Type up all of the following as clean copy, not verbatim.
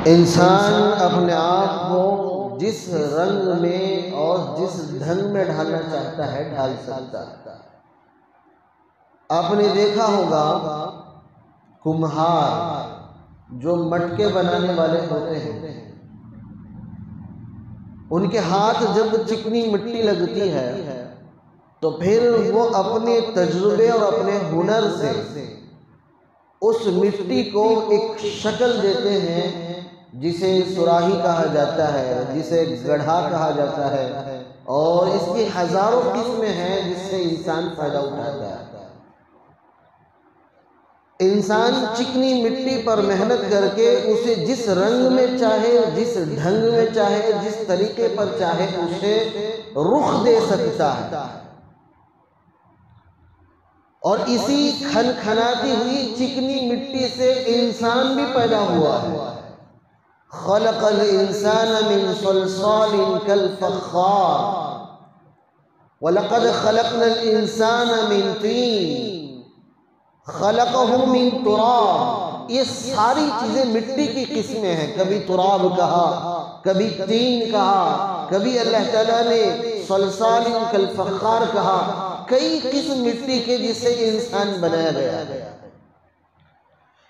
انسان اپنے آپ کو جس رنگ میں اور جس ڈھنگ میں ڈھالنا چاہتا ہے ڈھال سکتا ہے۔ آپ نے دیکھا ہوگا کمہار جو مٹکے بنانے والے ہوتے ہیں، ان کے ہاتھ جب چکنی مٹی لگتی ہے تو پھر وہ اپنے تجربے اور اپنے ہنر سے اس مٹی کو ایک شکل دیتے ہیں جسے سراہی کہا جاتا ہے، جسے گڑھا کہا جاتا ہے، اور اس کی ہزاروں قسمیں ہیں جس سے انسان فائدہ اٹھاتا ہے۔ انسان چکنی مٹی پر محنت کر کے اسے جس رنگ میں چاہے، جس ڈھنگ میں چاہے، جس طریقے پر چاہے اسے رخ دے سکتا ہے، اور اسی کھنکھناتی ہوئی چکنی مٹی سے انسان بھی پیدا ہوا ہے۔ خلق الانسان من صلصال كالفخار وَلَقَدْ خَلَقْنَا الْإِنسَانَ مِنْ طِينٍ خَلَقَهُ مِنْ تُرَابٍ۔ یہ ساری چیزیں مٹی کی قسمیں ہیں، کبھی تراب کہا، کبھی طین کہا، کبھی اللہ تعالیٰ نے صلصال کالفخار کہا، کئی قسم مٹی کے جس سے انسان بنایا گیا ہے۔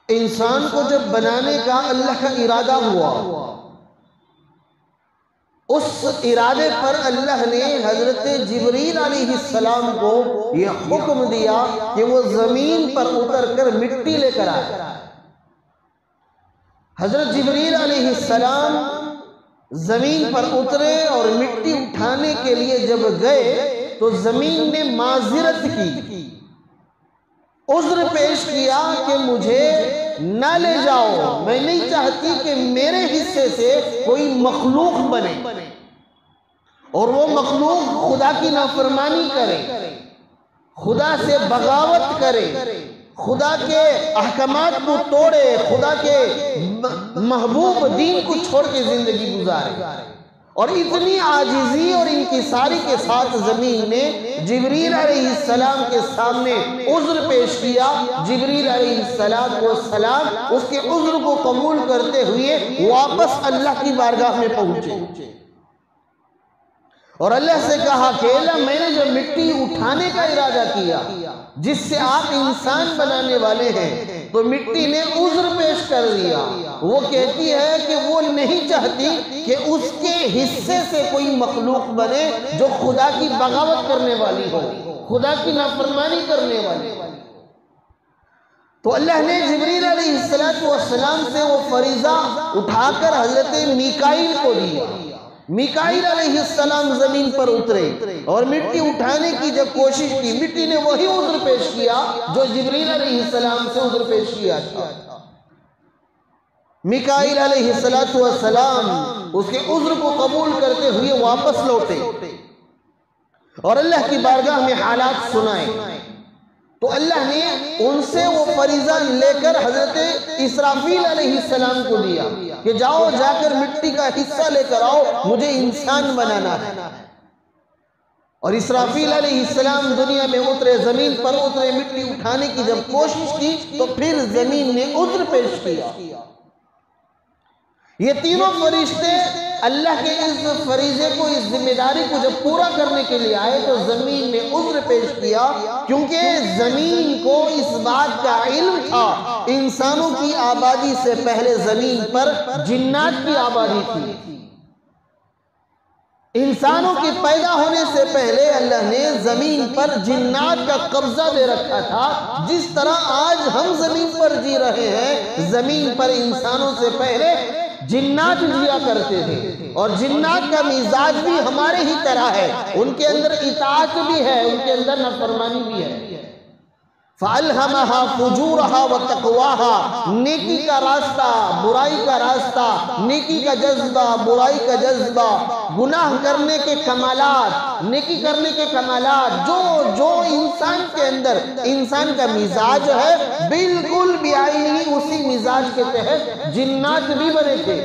انسان کو جب بنانے کا اللہ کا ارادہ ہوا، اس ارادے پر اللہ نے حضرت جبریل علیہ السلام کو یہ حکم دیا کہ وہ زمین پر اتر کر مٹی لے کر آئے۔ حضرت جبریل علیہ السلام زمین پر اترے اور مٹی اٹھانے کے لیے جب گئے تو زمین نے معذرت کی، عذر پیش کیا کہ مجھے نہ لے جاؤ، میں نہیں چاہتی کہ میرے حصے سے کوئی مخلوق بنے اور وہ مخلوق خدا کی نافرمانی کرے، خدا سے بغاوت کرے، خدا کے احکامات کو توڑے، خدا کے محبوب دین کو چھوڑ کے زندگی گزارے۔ اور اتنی عاجزی اور انکساری کے ساتھ زمین نے جبریل علیہ السلام کے سامنے عذر پیش کیا۔ جبریل علیہ السلام اس کے عذر کو قبول کرتے ہوئے واپس اللہ کی بارگاہ میں پہنچے اور اللہ سے کہا کہ اللہ، میں نے جو مٹی اٹھانے کا ارادہ کیا جس سے آپ انسان بنانے والے ہیں، تو مٹی نے عذر پیش کر دیا۔ وہ کہتی ہے کہ وہ نہیں چاہتی کہ اس کے حصے سے کوئی مخلوق بنے جو خدا کی بغاوت کرنے والی ہو، خدا کی نافرمانی کرنے والی ہو۔ تو اللہ نے جبریل علیہ السلام سے وہ فریضہ اٹھا کر حضرت میکائیل کو دیا۔ میکائیل علیہ السلام زمین پر اترے اور مٹی اٹھانے کی جب کوشش کی، مٹی نے وہی عذر پیش کیا جو جبریل علیہ السلام سے عذر پیش کیا تھا۔ میکائیل علیہ السلام اس کے عذر کو قبول کرتے ہوئے واپس لوٹے اور اللہ کی بارگاہ میں حالات سنائے، تو اللہ نے ان سے وہ فریضہ لے کر حضرت اسرافیل علیہ السلام کو دیا کہ جاؤ، جا کر مٹی کا حصہ لے کر آؤ، مجھے انسان بنانا ہے۔ اور اسرافیل علیہ السلام دنیا میں اترے، زمین پر اترے، مٹی اٹھانے کی جب کوشش کی تو پھر زمین نے عذر پیش کیا۔ یہ تینوں فرشتے اللہ کے اس فریضے کو، اس ذمہ داری کو جب پورا کرنے کے لیے آئے تو زمین نے عذر پیش کیا، کیونکہ زمین کو اس بات کا علم تھا انسانوں کی آبادی سے پہلے زمین پر جنات کی آبادی تھی۔ انسانوں کے پیدا ہونے سے پہلے اللہ نے زمین پر جنات کا قبضہ دے رکھا تھا۔ جس طرح آج ہم زمین پر جی رہے ہیں، زمین پر انسانوں سے پہلے جنات جیا کرتے تھے، اور جنات کا مزاج بھی ہمارے ہی طرح ہے، ان کے اندر اطاعت بھی ہے، ان کے اندر نافرمانی بھی ہے۔ فَأَلْهَمَهَا فُجُورَهَا وَتَقْوَاهَا، نیکی کا راستہ، برائی کا راستہ، نیکی کا جذبہ، برائی کا جذبہ، گناہ کرنے کے کمالات، نیکی کرنے کے کمالات، جو انسان کے اندر انسان کا مزاج ہے، بالکل بیائی اسی مزاج کے تحت جنات بھی بنے تھے۔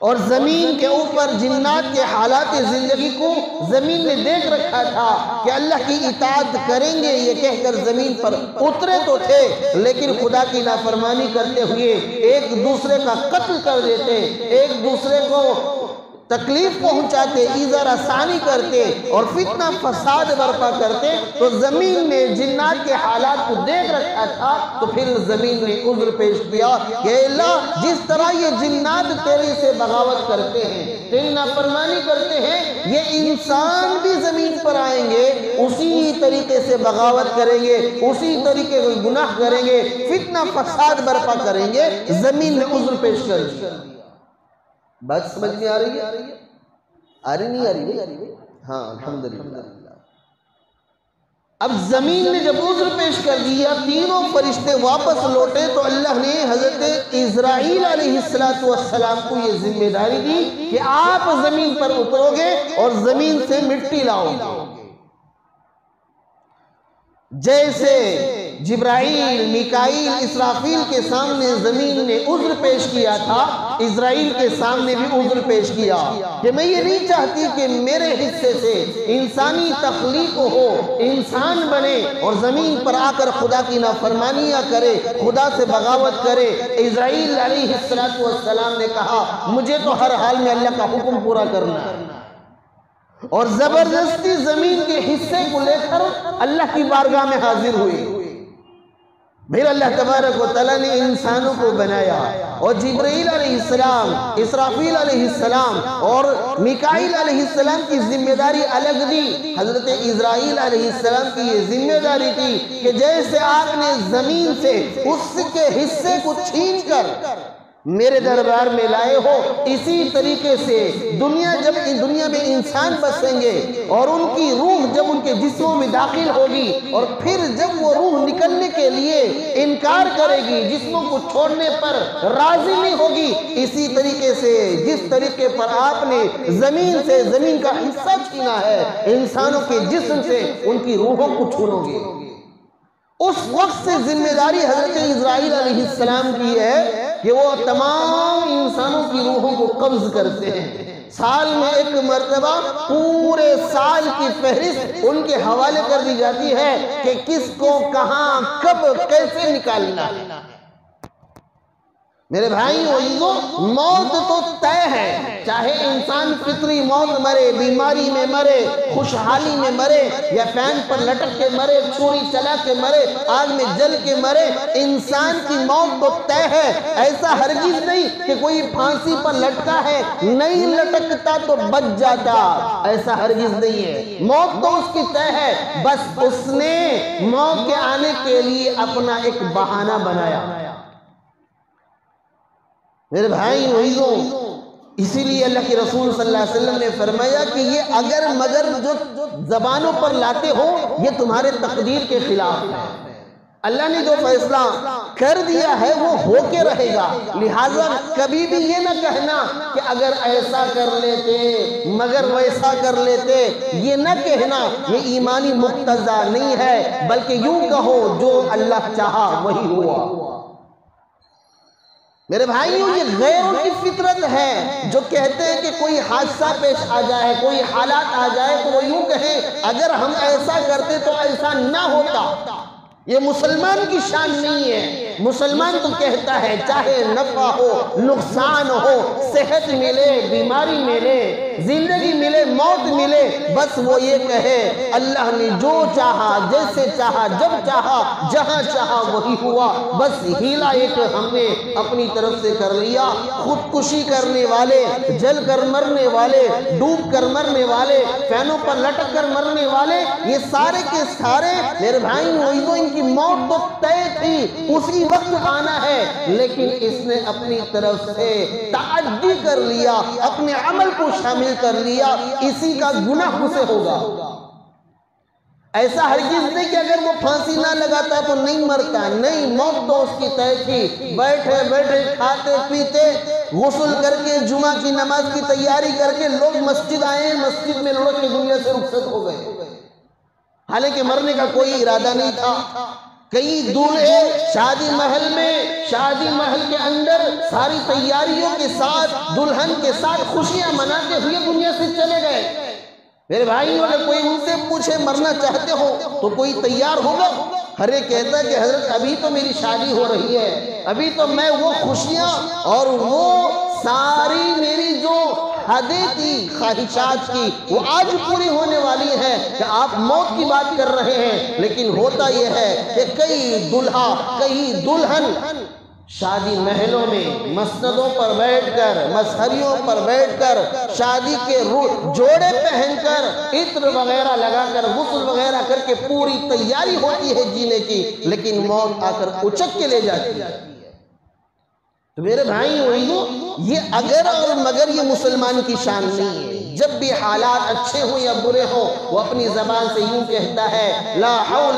اور زمین کے اوپر جنات کے حالات زندگی کو زمین نے دیکھ رکھا تھا کہ اللہ کی اطاعت کریں گے یہ کہہ کر زمین پر اترے تو تھے، لیکن خدا کی نافرمانی کرتے ہوئے ایک دوسرے کا قتل کر دیتے، ایک دوسرے کو تکلیف پہنچاتے، ایذا رسانی کرتے اور فتنہ فساد برپا کرتے۔ تو زمین نے جنات کے حالات کو دیکھ رکھا تھا، تو پھر زمین نے عذر پیش کیا کہ اللہ جس طرح یہ جنات تیرے سے بغاوت کرتے ہیں، تیری نافرمانی کرتے ہیں، یہ انسان بھی زمین پر آئیں گے، اسی طریقے سے بغاوت کریں گے، اسی طریقے سے گناہ کریں گے، فتنہ فساد برپا کریں گے۔ زمین نے عذر پیش کر دیا۔ بات سمجھ میں آ رہی ہے؟ آ رہی نہیں آ رہی؟ ہاں الحمدللہ۔ اب زمین نے جب عذر پیش کر دیا، تینوں فرشتے واپس لوٹے، تو اللہ نے حضرت اسرائیل علیہ السلام کو یہ ذمہ داری دی کہ آپ زمین پر اترو گے اور زمین سے مٹی لاؤ گے۔ جیسے جبرائیل، میکائیل، اسرافیل کے سامنے زمین نے عذر پیش کیا تھا، اسرائیل کے سامنے بھی عذر پیش کیا کہ میں یہ نہیں چاہتی کہ میرے حصے سے انسانی تخلیق ہو، انسان بنے اور زمین پر آ کر خدا کی نافرمانیاں کرے، خدا سے بغاوت کرے۔ اسرائیل علیہ السلام نے کہا مجھے تو ہر حال میں اللہ کا حکم پورا کرنا ہے، اور زبردستی زمین کے حصے کو لے کر اللہ کی بارگاہ میں حاضر ہوئی۔ پھر اللہ تبارک و تعالیٰ نے انسانوں کو بنایا، اور جبرائیل علیہ السلام، اسرافیل علیہ السلام اور میکائیل علیہ السلام کی ذمہ داری الگ دی۔ حضرت اسرائیل علیہ السلام کی یہ ذمہ داری تھی کہ جیسے آپ نے زمین سے اس کے حصے کو چھین کر میرے دربار میں لائے ہو، اسی طریقے سے دنیا میں انسان بسیں گے، اور ان کی روح جب ان کے جسموں میں داخل ہوگی، اور پھر جب وہ روح نکلنے کے لیے انکار کرے گی، جسموں کو چھوڑنے پر راضی نہیں ہوگی، اسی طریقے سے جس طریقے پر آپ نے زمین سے زمین کا حصہ چھینا ہے، انسانوں کے جسم سے ان کی روحوں کو چھینو گے۔ اس وقت سے ذمہ داری حضرت اسرائیل علیہ السلام کی ہے کہ وہ تمام انسانوں کی روحوں کو قبض کرتے ہیں۔ سال میں ایک مرتبہ پورے سال کی فہرست ان کے حوالے کر دی جاتی ہے کہ کس کو کہاں کب کیسے نکالنا ہے۔ میرے بھائیو، موت تو طے ہے، چاہے انسان فطری موت مرے، بیماری میں مرے، خوشحالی میں مرے، یا فین پر لٹک کے مرے، چھری چلا کے مرے، آگ میں جل کے مرے، انسان کی موت تو طے ہے۔ ایسا ہرگز نہیں کہ کوئی پھانسی پر لٹکا ہے، نہیں لٹکتا تو بچ جاتا، ایسا ہرگز نہیں ہے۔ موت تو اس کی طے ہے، بس اس نے موت کے آنے کے لیے اپنا ایک بہانہ بنایا۔ میرے بھائیو، اسی لیے اللہ کے رسول صلی اللہ علیہ وسلم نے فرمایا کہ یہ اگر مگر جو زبانوں پر لاتے ہو یہ تمہارے تقدیر کے خلاف ہے۔ اللہ نے جو فیصلہ کر دیا ہے وہ ہو کے رہے گا، لہٰذا کبھی بھی یہ نہ کہنا کہ اگر ایسا کر لیتے مگر ویسا کر لیتے، یہ نہ کہنا، یہ ایمانی مقتضا نہیں ہے، بلکہ یوں کہو جو اللہ چاہا وہی ہوا۔ میرے بھائیوں، یہ غیروں کی فطرت ہے جو کہتے ہیں کہ کوئی حادثہ پیش آ جائے، کوئی حالات آ جائے تو وہ یوں کہیں اگر ہم ایسا کرتے تو ایسا نہ ہوتا۔ یہ مسلمان کی شان نہیں ہے۔ مسلمان تو کہتا ہے چاہے نفع ہو، نقصان ہو، صحت ملے، بیماری ملے، زندگی ملے، موت ملے، بس وہ یہ کہے اللہ نے جو چاہا، جیسے چاہا، جب چاہا، جہاں چاہا وہی ہوا۔ بس ہیلا ایک ہم نے اپنی طرف سے کر لیا۔ خودکشی کرنے والے، جل کر مرنے والے، ڈوب کر مرنے والے، فینوں پر لٹک کر مرنے والے، یہ سارے کے سارے میرے بھائی وہ ان کی موت تو طے تھی، اسی وقت آنا ہے، لیکن اس نے اپنی طرف سے تعدی کر لیا، اپنے عمل کو شامل کر لیا، اسی کا گناہ اسے ہوگا۔ ایسا ہرگز نہیں کہ اگر وہ پھانسی نہ لگاتا تو نہیں مرتا، نہیں، موت تو اس کی طے تھی۔ بیٹھے بیٹھے کھاتے پیتے غسل کر کے جمعہ کی نماز کی تیاری کر کے لوگ مسجد آئے، مسجد میں لڑک کے دنیا سے رخصت ہو گئے، حالانکہ مرنے کا کوئی ارادہ نہیں تھا۔ کئی دولہے شادی محل کے اندر ساری تیاریوں کے ساتھ دلہن کے ساتھ خوشیاں مناتے ہوئے دنیا سے چلے گئے۔ میرے بھائیوں، اگر کوئی ان سے پوچھے مرنا چاہتے ہو تو کوئی تیار ہوگا؟ ہر ایک کہتا ہے کہ حضرت ابھی تو میری شادی ہو رہی ہے، ابھی تو میں وہ خوشیاں اور وہ ساری میری جو حدیں تھی خواہشات کی وہ آج پوری ہونے والی ہے کہ آپ موت کی بات کر رہے ہیں۔ لیکن ہوتا یہ ہے کہ کئی دلہا کئی دلہن شادی محلوں میں مسندوں پر بیٹھ کر مسہریوں پر بیٹھ کر شادی کے جوڑے پہن کر عطر وغیرہ لگا کر غسل وغیرہ کر کے پوری تیاری ہوتی ہے جینے کی، لیکن موت آ کر اچک کے لے جاتی ہے۔ تو میرے بھائی یہ اگر اور مگر یہ مسلمان کی شان نہیں ہے۔ جب بھی حالات اچھے ہوں یا برے ہوں وہ اپنی زبان سے یوں کہتا ہے لا حول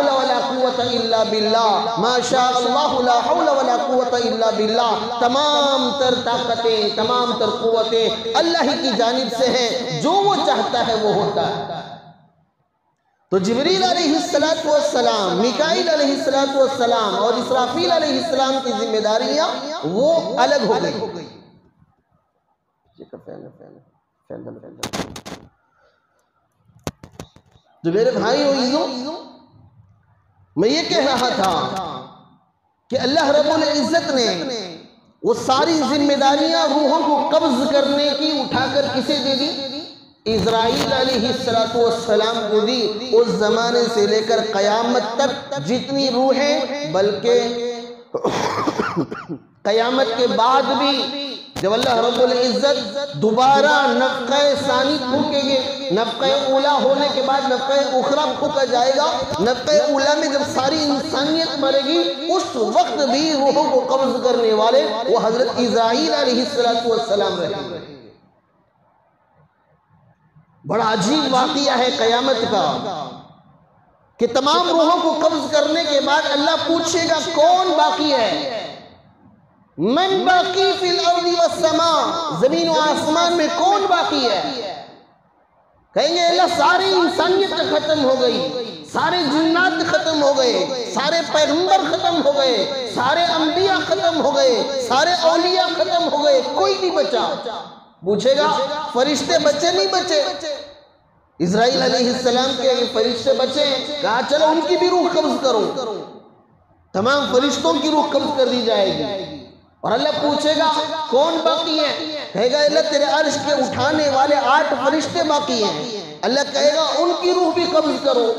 ولا قوت الا باللہ، ما شاء اللہ لا حول ولا قوت الا باللہ۔ تمام تر طاقتیں تمام تر قوتیں اللہ ہی کی جانب سے ہیں، جو وہ چاہتا ہے وہ ہوتا ہے۔ تو جبریل علیہ السلام، میکائیل علیہ السلام اور اسرافیل علیہ السلام کی ذمہ داریاں وہ الگ ہو گئی۔ تو میرے بھائیوں، میں یہ کہہ رہا تھا کہ اللہ رب العزت نے وہ ساری ذمہ داریاں روحوں کو قبض کرنے کی اٹھا کر کسے دے دی؟ اسرائیل علیہ السلام کو دی۔ اس زمانے سے لے کر قیامت تک جتنی روحیں، بلکہ قیامت کے بعد بھی جب اللہ رب العزت دوبارہ نفخہ ثانی پھونکیں گے، نفخہ اولا ہونے کے بعد نفخہ اخری پھونکا جائے گا۔ نفخہ اولا میں جب ساری انسانیت مرے گی اس وقت بھی روحوں کو قبض کرنے والے وہ حضرت اسرائیل علیہ السلام رہیں گے۔ بڑا عجیب واقعہ ہے قیامت کا کہ تمام روحوں کو قبض کرنے کے بعد اللہ پوچھے گا کون باقی ہے؟ من باقی فی الارض والسماء، زمین و آسمان میں کون باقی ہے؟ کہیں گے اللہ ساری انسانیت ختم ہو گئی، سارے جنات ختم ہو گئے، سارے پیغمبر ختم ہو گئے، سارے انبیاء ختم ہو گئے، سارے اولیاء ختم ہو گئے، کوئی نہیں بچا۔ پوچھے گا فرشتے بچے نہیں بچے؟ اسرائیل علیہ السلام کے فرشتے بچے، کہا چلو ان کی بھی روح قبض کرو۔ تمام فرشتوں کی روح قبض کر دی جائے گی اور اللہ پوچھے گا کون باقی ہے؟ کہے گا اللہ تیرے عرش کے اٹھانے والے 8 فرشتے باقی ہیں۔ اللہ کہے گا ان کی روح بھی قبض کرو،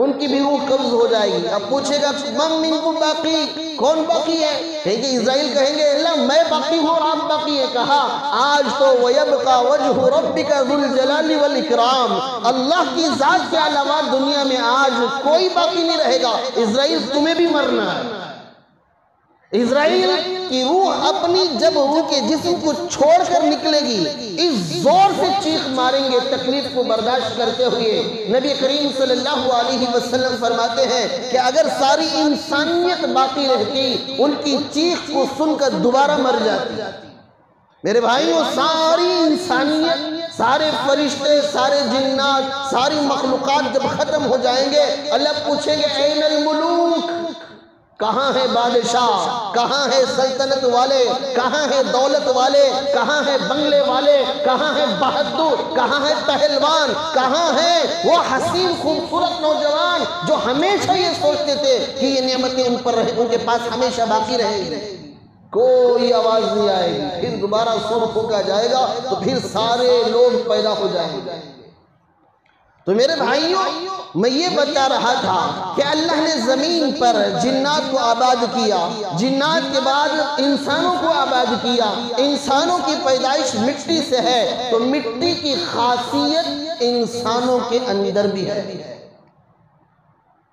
ان کی بھی روح قبض ہو جائے گی۔ اب پوچھے گا من منکم باقی، کون باقی ہے؟ کہیں گے اسرائیل کہیں گے اللہ میں باقی ہوں اور آپ باقی ہیں۔ کہا آج تو وَيَبْقَى وَجْهُ رَبِّكَ ذُو الْجَلَالِ وَالْإِكْرَامِ، اللہ کی ذات کے علاوہ دنیا میں آج کوئی باقی نہیں رہے گا۔ اسرائیل تمہیں بھی مرنا ہے۔ اسرائیل کی روح اپنی جب روح کے جسم کو چھوڑ کر نکلے گی اس زور سے چیخ ماریں گے تکلیف کو برداشت کرتے ہوئے۔ نبی کریم صلی اللہ علیہ وسلم فرماتے ہیں کہ اگر ساری انسانیت باقی رہتی ان کی چیخ کو سن کر دوبارہ مر جاتی۔ میرے بھائیوں، ساری انسانیت، سارے فرشتے، سارے جنات، ساری مخلوقات جب ختم ہو جائیں گے اللہ پوچھیں گے این الملوک، کہاں ہے بادشاہ، کہاں ہے سلطنت والے، کہاں ہے دولت والے، کہاں ہے بنگلے والے، کہاں ہے بہادر، کہاں ہے پہلوان، کہاں ہے وہ حسین خوبصورت نوجوان جو ہمیشہ یہ سوچتے تھے کہ یہ نعمتیں ان پر رہیں، ان کے پاس ہمیشہ باقی رہیں گی؟ کوئی آواز نہیں آئے گی۔ پھر دوبارہ سور پھونکا جائے گا تو پھر سارے لوگ پیدا ہو جائیں گے۔ تو میرے بھائیوں، میں یہ بتا رہا تھا کہ اللہ نے زمین پر جنات کو آباد کیا، جنات کے بعد انسانوں کو آباد کیا۔ انسانوں کی پیدائش مٹی سے ہے تو مٹی کی خاصیت انسانوں کے اندر بھی ہے۔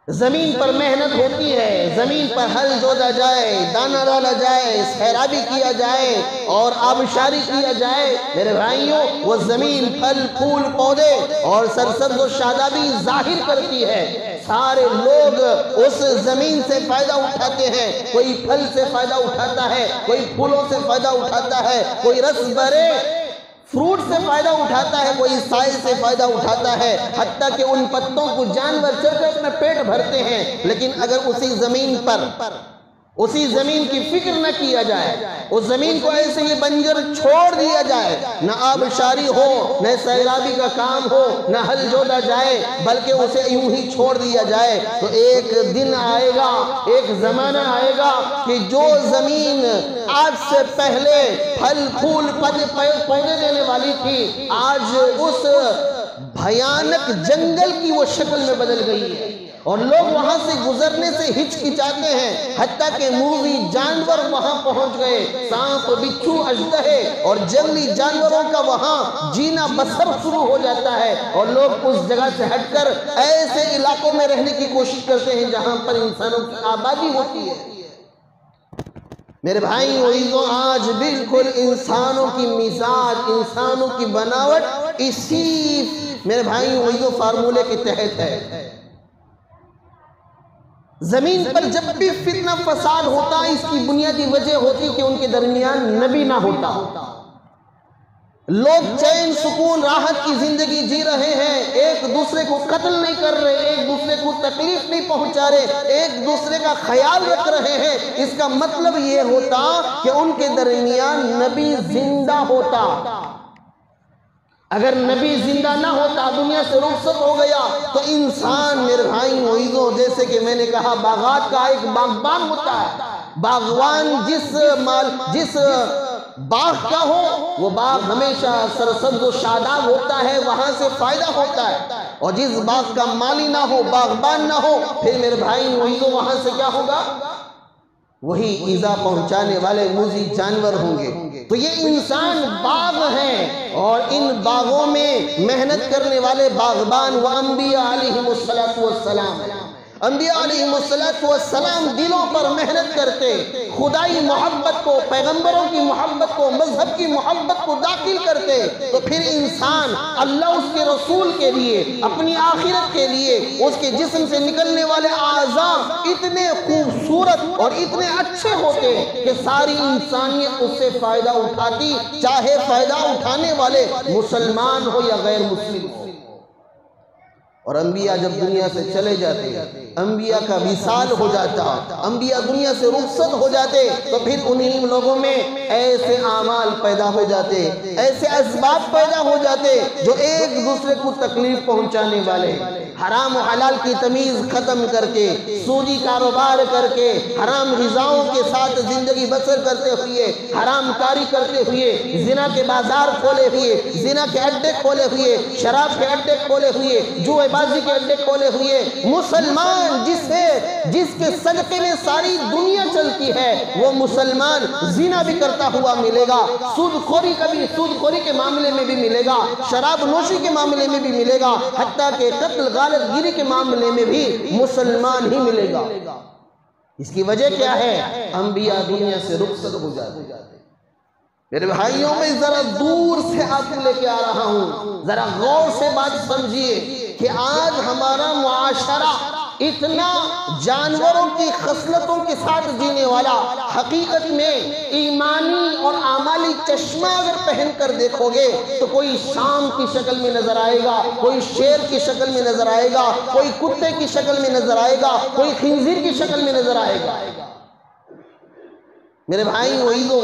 زمین پر محنت ہوتی ہے، زمین پر ہل جوتا جائے، دانہ ڈالا جائے، سیرابی کیا جائے اور آبشاری کیا جائے۔ میرے بھائیوں، وہ زمین پھل پھول پودے اور سرسبز و شادابی ظاہر کرتی ہے۔ سارے لوگ اس زمین سے فائدہ اٹھاتے ہیں، کوئی پھل سے فائدہ اٹھاتا ہے، کوئی پھولوں سے فائدہ اٹھاتا ہے، کوئی رس بھرے فروٹ سے فائدہ اٹھاتا ہے، کوئی سائے سے فائدہ اٹھاتا ہے، حتیٰ کہ ان پتوں کو جانور چر کے اپنا پیٹ بھرتے ہیں۔ لیکن اگر اسی زمین پر اسی زمین کی فکر نہ کیا جائے، اس زمین کو ایسے ہی بنجر چھوڑ دیا جائے، نہ آبشاری ہو، نہ سیرابی کا کام ہو، نہ ہل جوتا جائے، بلکہ اسے یوں ہی چھوڑ دیا جائے، تو ایک دن آئے گا، ایک زمانہ آئے گا کہ جو زمین آج سے پہلے پھل پھول پودے دینے والی تھی، آج اس بھیانک جنگل کی وہ شکل میں بدل گئی ہے، اور لوگ وہاں سے گزرنے سے ہچکچاتے ہیں، حتیٰ کہ موذی جانور وہاں پہنچ گئے، سانپ، بچھو، اژدہے اور جنگلی جانوروں کا وہاں جینا بسر شروع ہو جاتا ہے، اور لوگ اس جگہ سے ہٹ کر ایسے علاقوں میں رہنے کی کوشش کرتے ہیں جہاں پر انسانوں کی آبادی ہوتی ہے۔ میرے بھائی عزیزو، آج بالکل انسانوں کی مزاج، انسانوں کی بناوٹ اسی میرے بھائی عزیزو فارمولے کے تحت ہے۔ زمین پر جب بھی فتنہ فساد ہوتا ہے، اس کی بنیادی وجہ ہوتی کہ ان کے درمیان نبی نہ ہوتا۔ لوگ چین سکون راحت کی زندگی جی رہے ہیں، ایک دوسرے کو قتل نہیں کر رہے، ایک دوسرے کو تکلیف نہیں پہنچا رہے، ایک دوسرے کا خیال رکھ رہے ہیں، اس کا مطلب یہ ہوتا کہ ان کے درمیان نبی زندہ ہوتا۔ اگر نبی زندہ نہ ہوتا، دنیا سے رخصت ہو گیا، تو انسان میرے بھائی عزیزو، جیسے کہ میں نے کہا باغات کا ایک باغبان ہوتا ہے، باغوان جس باغ کا ہو، وہ باغ ہمیشہ سرسبز و شاداب ہوتا ہے، وہاں سے فائدہ ہوتا ہے، اور جس باغ کا مالی نہ ہو، باغبان نہ ہو، پھر میرے بھائی عزیزو وہاں سے کیا ہوگا؟ وہی ایذا پہنچانے والے موذی جانور ہوں گے۔ تو یہ انسان باغ ہیں، اور ان باغوں میں محنت کرنے والے باغبان و انبیاء علیہم السلام ہیں۔ انبیاء علیہم السلام دلوں پر محنت کرتے، خدائی محبت کو، پیغمبروں کی محبت کو، مذہب کی محبت کو داخل کرتے، تو پھر انسان اللہ اس کے رسول کے لیے، اپنی آخرت کے لیے، اس کے جسم سے نکلنے والے اعضاء اتنے خوبصورت اور اتنے اچھے ہوتے کہ ساری انسانیت اس سے فائدہ اٹھاتی، چاہے فائدہ اٹھانے والے مسلمان ہو یا غیر مسلم ہو۔ اور انبیاء جب دنیا سے چلے جاتے، انبیاء کا وصال ہو جاتا، انبیاء دنیا سے رخصت ہو جاتے، تو پھر انہی لوگوں میں ایسے اعمال پیدا ہو جاتے، ایسے اسباب پیدا ہو جاتے جو ایک دوسرے کو تکلیف پہنچانے والے، حرام و حلال کی تمیز ختم کر کے، سودی کاروبار کر کے، حرام غذاؤں کے ساتھ زندگی بسر کرتے ہوئے، حرام کاری کرتے ہوئے، زنا کے بازار کھولے ہوئے، زنا کے اڈے کھولے ہوئے، شراب کے اڈے کھولے ہوئے، جوئے بازی کے اڈے کھولے ہوئے، مسلمان جس کے صدقے میں ساری دنیا چلتی ہے، وہ مسلمان زنا بھی کرتا ہوا ملے گا، سود خوری کے معاملے میں بھی ملے گا، شراب نوشی کے معاملے میں بھی ملے گا، حتیٰ کہ قتل غارت گیری کے معاملے میں بھی مسلمان ہی ملے گا۔ اس کی وجہ کیا ہے؟ انبیاء دنیا سے رخصت ہو جاتے۔ میرے بھائیوں میں ذرا دور سے آپ کو لے کے آ رہا ہوں، ذرا غور سے بات سمجھیے کہ آج ہمارا معاشرہ اتنا جانوروں کی خصلتوں کے ساتھ جینے والا، حقیقت میں ایمانی اور اعمالی چشمہ اگر پہن کر دیکھو گے تو کوئی شام کی شکل میں نظر آئے گا، کوئی شیر کی شکل میں نظر آئے گا، کوئی کتے کی شکل میں نظر آئے گا، کوئی خنزیر کی شکل میں نظر آئے گا۔ میرے بھائی عزیزو،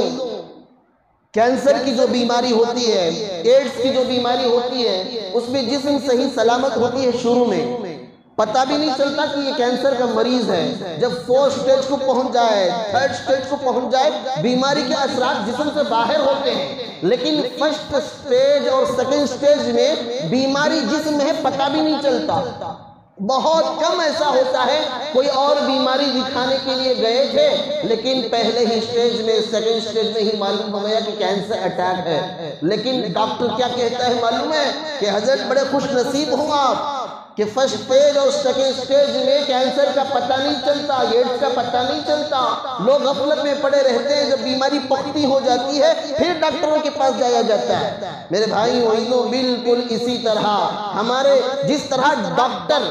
کینسر کی جو بیماری ہوتی ہے، ایڈز کی جو بیماری ہوتی ہے، اس میں جسم صحیح سلامت ہوتی ہے، شروع میں پتہ بھی نہیں چلتا کہ یہ کینسر کا مریض ہے۔ جب 4 سٹیج کو پہنچ جائے، 3rd سٹیج کو پہنچ جائے، بیماری کے اثرات جسم سے باہر ہوتے ہیں، لیکن 1st سٹیج اور 2nd سٹیج میں بیماری جسم میں پتہ بھی نہیں چلتا۔ بہت کم ایسا ہوتا ہے، کوئی اور بیماری دکھانے کے لیے گئے تھے، لیکن پہلے ہی سٹیج میں، 2nd سٹیج میں ہی معلوم ہو گیا کہ کینسر اٹیک ہے۔ لیکن ڈاکٹر کیا کہتا ہے معلوم ہے کہ حضرت بڑے خوش نصیب ہوں آپ کہ 1st سٹیج اور 2nd سٹیج میں کینسر کا پتہ نہیں چلتا، ایڈز کا پتہ نہیں چلتا، لوگ غفلت میں پڑے رہتے ہیں۔ جب بیماری پختی ہو جاتی ہے پھر ڈاکٹروں کے پاس جایا جاتا ہے۔ میرے بھائی عزیزو، بالکل اسی طرح ہمارے جس طرح ڈاکٹر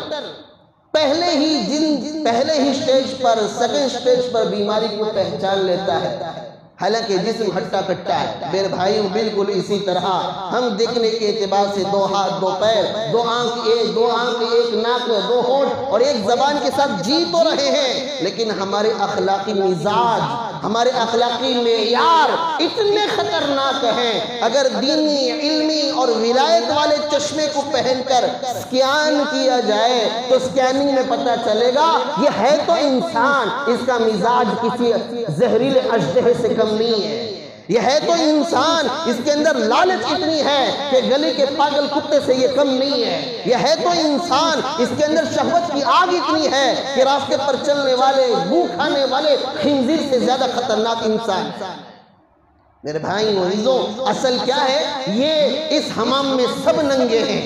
پہلے ہی سٹیج پر، 2nd سٹیج پر بیماری کو پہچان لیتا ہے، حالانکہ جسم ہٹا کٹا ہے میرے بھائیوں، بالکل اسی طرح ہم دیکھنے کے اعتبار سے 2 ہاتھ 2 پیر 2 آنکھ 1 ناک 2 ہونٹ اور 1 زبان کے ساتھ جی تو رہے ہیں، لیکن ہمارے اخلاقی مزاج، ہمارے اخلاقی معیار اتنے خطرناک ہیں۔ اگر دینی، علمی اور ولایت والے چشمے کو پہن کر سکین کیا جائے تو سکیننگ میں پتہ چلے گا یہ ہے تو انسان، اس کا مزاج کسی زہریلے اژدہے سے کم نہیں ہے۔ یہ ہے تو انسان، اس کے اندر لالچ اتنی ہے کہ گلی کے پاگل کتے سے یہ کم نہیں ہے۔ یہ ہے تو انسان، اس کے اندر شہوت کی آگ اتنی ہے کہ راستے پر چلنے والے، گو کھانے والے خنزیر سے زیادہ خطرناک انسان۔ میرے بھائیوں عزیزوں، اصل کیا ہے؟ یہ اس حمام میں سب ننگے ہیں،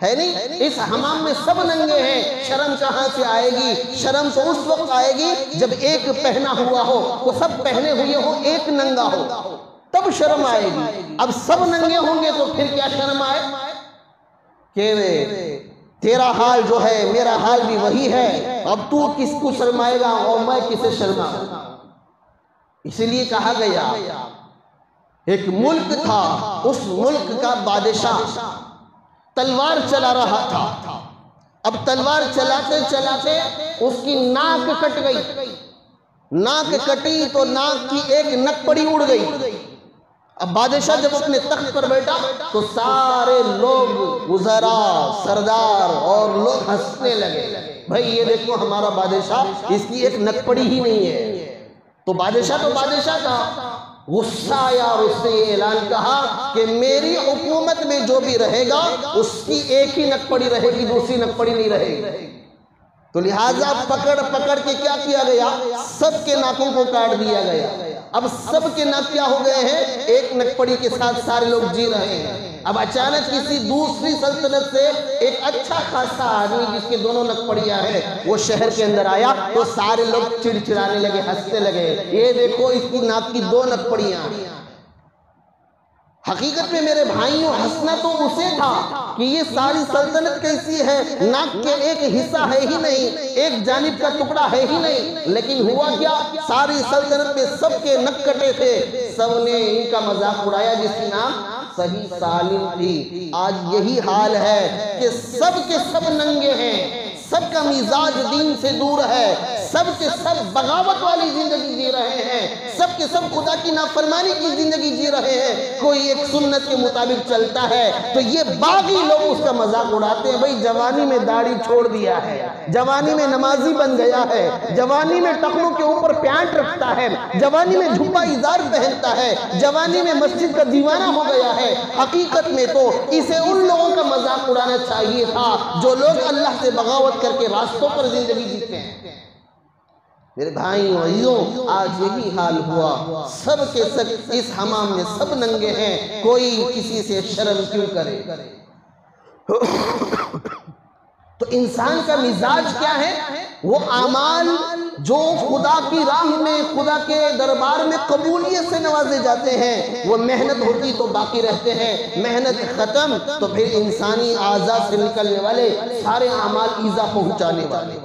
ہے نہیں؟ اس حمام میں سب ننگے ہیں۔ شرم کہاں سے آئے گی؟ شرم تو اس وقت آئے گی جب ایک پہنا ہوا ہو، وہ سب پہنے ہوئے ہو، ایک ننگا ہو، تب شرم آئے گی۔ اب سب ننگے ہوں گے تو پھر کیا شرم آئے کہ تیرا حال جو ہے میرا حال بھی وہی ہے، اب تو کس کو شرمائے گا اور میں کسے شرماؤں؟ اسی لیے کہا گیا ایک ملک تھا، اس ملک کا بادشاہ تلوار چلا رہا تھا۔ اب تلوار چلاتے چلاتے اس کی ناک کٹ گئی، ناک کٹی تو ناک کی ایک نک پڑی اڑ گئی۔ اب بادشاہ جب اپنے تخت پر بیٹھا تو سارے لوگ، وزراء، سردار اور لوگ ہنسنے لگے، بھائی یہ دیکھو ہمارا بادشاہ، اس کی ایک نک پڑی ہی نہیں ہے۔ تو بادشاہ تھا، غصہ آیا اور اس نے یہ اعلان کہا کہ میری حکومت میں جو بھی رہے گا اس کی ایک ہی نک پڑی رہے گی، دوسری نک پڑی نہیں رہے گی۔ تو لہٰذا پکڑ کے کیا کیا گیا؟ سب کے ناکوں کو کاٹ دیا گیا۔ اب سب کے ناک کیا ہو گئے ہیں؟ ایک نک پڑی کے ساتھ سارے لوگ جی رہے ہیں۔ اب اچانک کسی دوسری سلطنت سے ایک اچھا خاصا آدمی جس کے دونوں نک پڑیاں ہیں وہ شہر کے اندر آیا تو سارے لوگ چڑچڑانے لگے، ہنسنے لگے، یہ دیکھو اس کی ناک کی 2 نک پڑیاں۔ حقیقت میں میرے بھائیوں ہنسنا تو اسے تھا کہ یہ ساری سلطنت کیسی ہے، ناک کے ایک حصہ ہے ہی نہیں، ایک جانب کا ٹکڑا ہے ہی نہیں، لیکن ہوا کیا؟ ساری سلطنت میں سب کے نک کٹے تھے، سب نے ان کا مذاق اڑایا جس کی نام صحیح سالم تھی۔ آج یہی حال ہے کہ سب کے سب ننگے ہیں، سب کا مزاج دین سے دور ہے، سب کے سب بغاوت والی زندگی جی رہے ہیں، سب کے سب خدا کی نافرمانی کی زندگی جی رہے ہیں۔ کوئی ایک سنت کے مطابق چلتا ہے تو یہ باغی لوگ اس کا مذاق اڑاتے ہیں، بھئی جوانی میں داڑھی چھوڑ دیا ہے، جوانی میں نمازی بن گیا ہے، جوانی میں ٹخنوں کے اوپر پینٹ رکھتا ہے، جوانی میں جھپا ازار پہنتا ہے، جوانی میں مسجد کا دیوانہ ہو گیا ہے۔ حقیقت میں تو اسے ان لوگوں کا مذاق اڑانا چاہیے تھا جو لوگ اللہ سے بغاوت کر کے راستوں پر زندگی جیتے ہیں۔ میرے بھائیوں عزیزوں، آج یہی حال ہوا، سب کے سب اس حمام میں سب ننگے ہیں، کوئی کسی سے شرم کیوں کرے؟ تو انسان کا مزاج کیا ہے؟ وہ اعمال جو خدا کی راہ میں، خدا کے دربار میں قبولیت سے نوازے جاتے ہیں، وہ محنت ہوتی تو باقی رہتے ہیں، محنت ختم تو پھر انسانی اعضاء سے نکلنے والے سارے اعمال ایذا پہنچانے والے۔